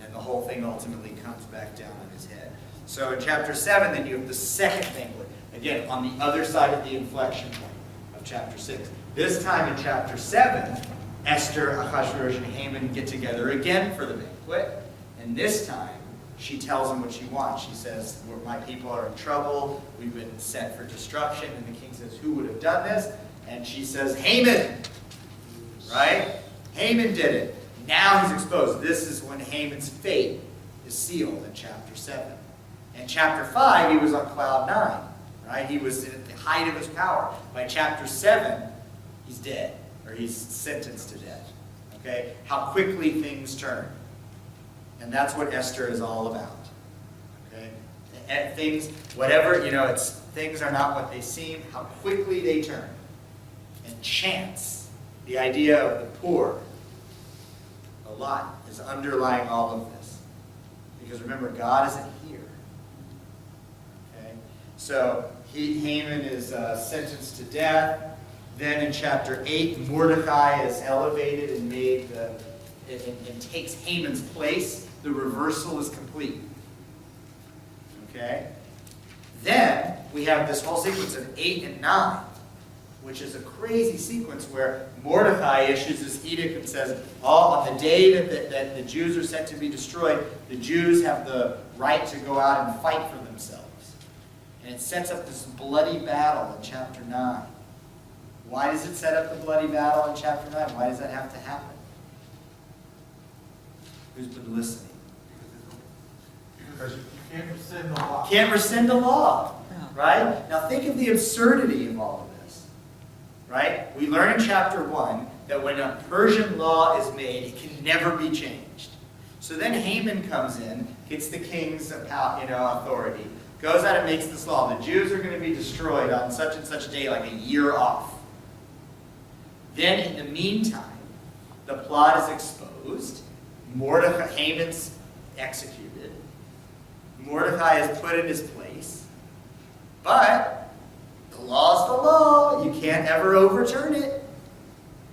And the whole thing ultimately comes back down on his head. So in chapter 7, then you have the second banquet. Again, on the other side of the inflection point of chapter 6. This time in chapter 7, Esther, Ahasuerus, and Haman get together again for the banquet. And this time, she tells him what she wants. She says, my people are in trouble. We've been sent for destruction. And the king says, who would have done this? And she says, Haman. Right? Haman did it. Now he's exposed. This is when Haman's fate is sealed in chapter 7. In chapter 5, he was on cloud 9. Right? He was at the height of his power. By chapter 7, he's dead. Or he's sentenced to death. Okay? How quickly things turn. And that's what Esther is all about. Okay? And things, whatever, things are not what they seem, how quickly they turn. And chance, the idea of the poor, a lot, is underlying all of this. Because remember, God isn't here. Okay? So, Haman is sentenced to death. Then in chapter 8, Mordecai is elevated and made and takes Haman's place. The reversal is complete. Okay? Then we have this whole sequence of 8 and 9, which is a crazy sequence where Mordecai issues this edict and says, on the day that the Jews are set to be destroyed, the Jews have the right to go out and fight for themselves. And it sets up this bloody battle in chapter 9. Why does it set up the bloody battle in chapter 9? Why does that have to happen? Who's been listening? Because you can't rescind the law. Can't rescind the law, right? Now think of the absurdity of all of this, right? We learn in chapter 1 that when a Persian law is made, it can never be changed. So then Haman comes in, gets the king's authority, goes out and makes this law. The Jews are going to be destroyed on such and such day, like a year off. Then in the meantime, the plot is exposed. Haman's executed. Mordecai is put in his place. But the law's the law. You can't ever overturn it.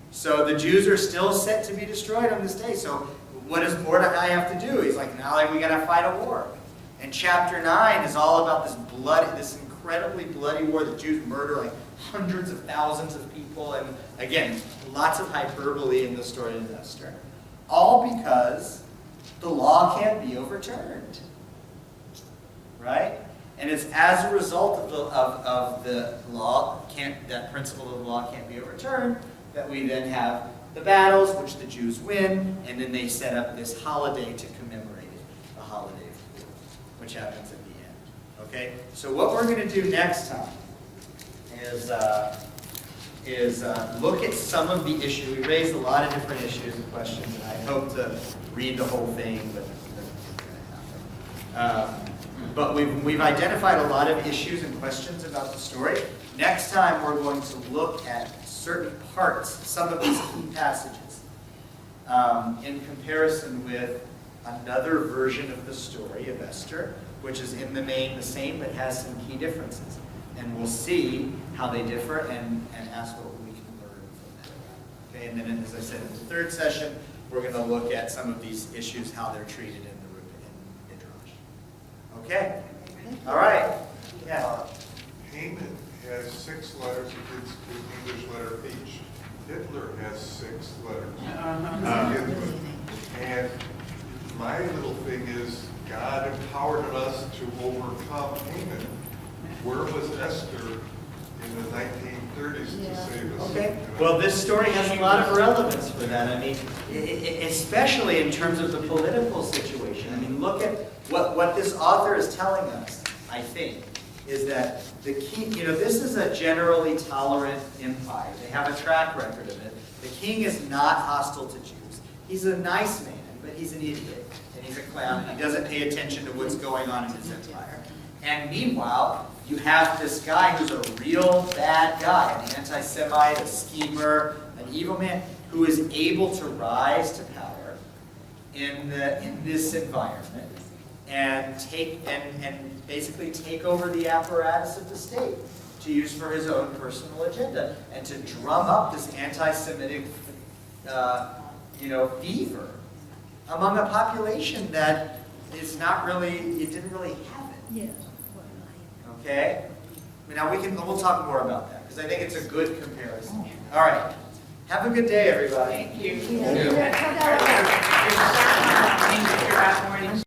So the Jews are still set to be destroyed on this day. So what does Mordecai have to do? He's like, now we got to fight a war. And chapter 9 is all about this incredibly bloody war. The Jews murder like hundreds of thousands of people. And again, lots of hyperbole in the story of Esther. All because the law can't be overturned. Right? And it's as a result of the law, that principle of the law can't be overturned, that we then have the battles, which the Jews win, and then they set up this holiday to commemorate it, the holiday of Purim, which happens at the end. Okay? So what we're going to do next time is look at some of the issues. We raised a lot of different issues and questions, and I hope to read the whole thing, but but we've identified a lot of issues and questions about the story. Next time, we're going to look at certain parts, some of these key passages, in comparison with another version of the story of Esther, which is in the main the same, but has some key differences. And we'll see how they differ and ask what we can learn from that. Okay, and then as I said, in the third session, we're going to look at some of these issues, how they're treated in the Midrash. Okay? All right. Yeah. Haman has 6 letters, it's the English letter H. Hitler has 6 letters. And my little thing is, God empowered us to overcome Haman. Where was Esther in the 1930s to save us? Okay. Well, this story has a lot of relevance for that. I mean, especially in terms of the political situation. I mean, look at what this author is telling us, I think, is that the king, this is a generally tolerant empire. They have a track record of it. The king is not hostile to Jews. He's a nice man, but he's an idiot, and he's a clown, and he doesn't pay attention to what's going on in his empire. And meanwhile, you have this guy who's a real bad guy, an anti-Semite, a schemer, an evil man, who is able to rise to power in this environment and basically take over the apparatus of the state to use for his own personal agenda and to drum up this anti-Semitic, fever among a population that is not really, it didn't really have it. Yeah. Okay? Now we'll talk more about that because I think it's a good comparison. All right. Have a good day, everybody. Thank you. Yeah.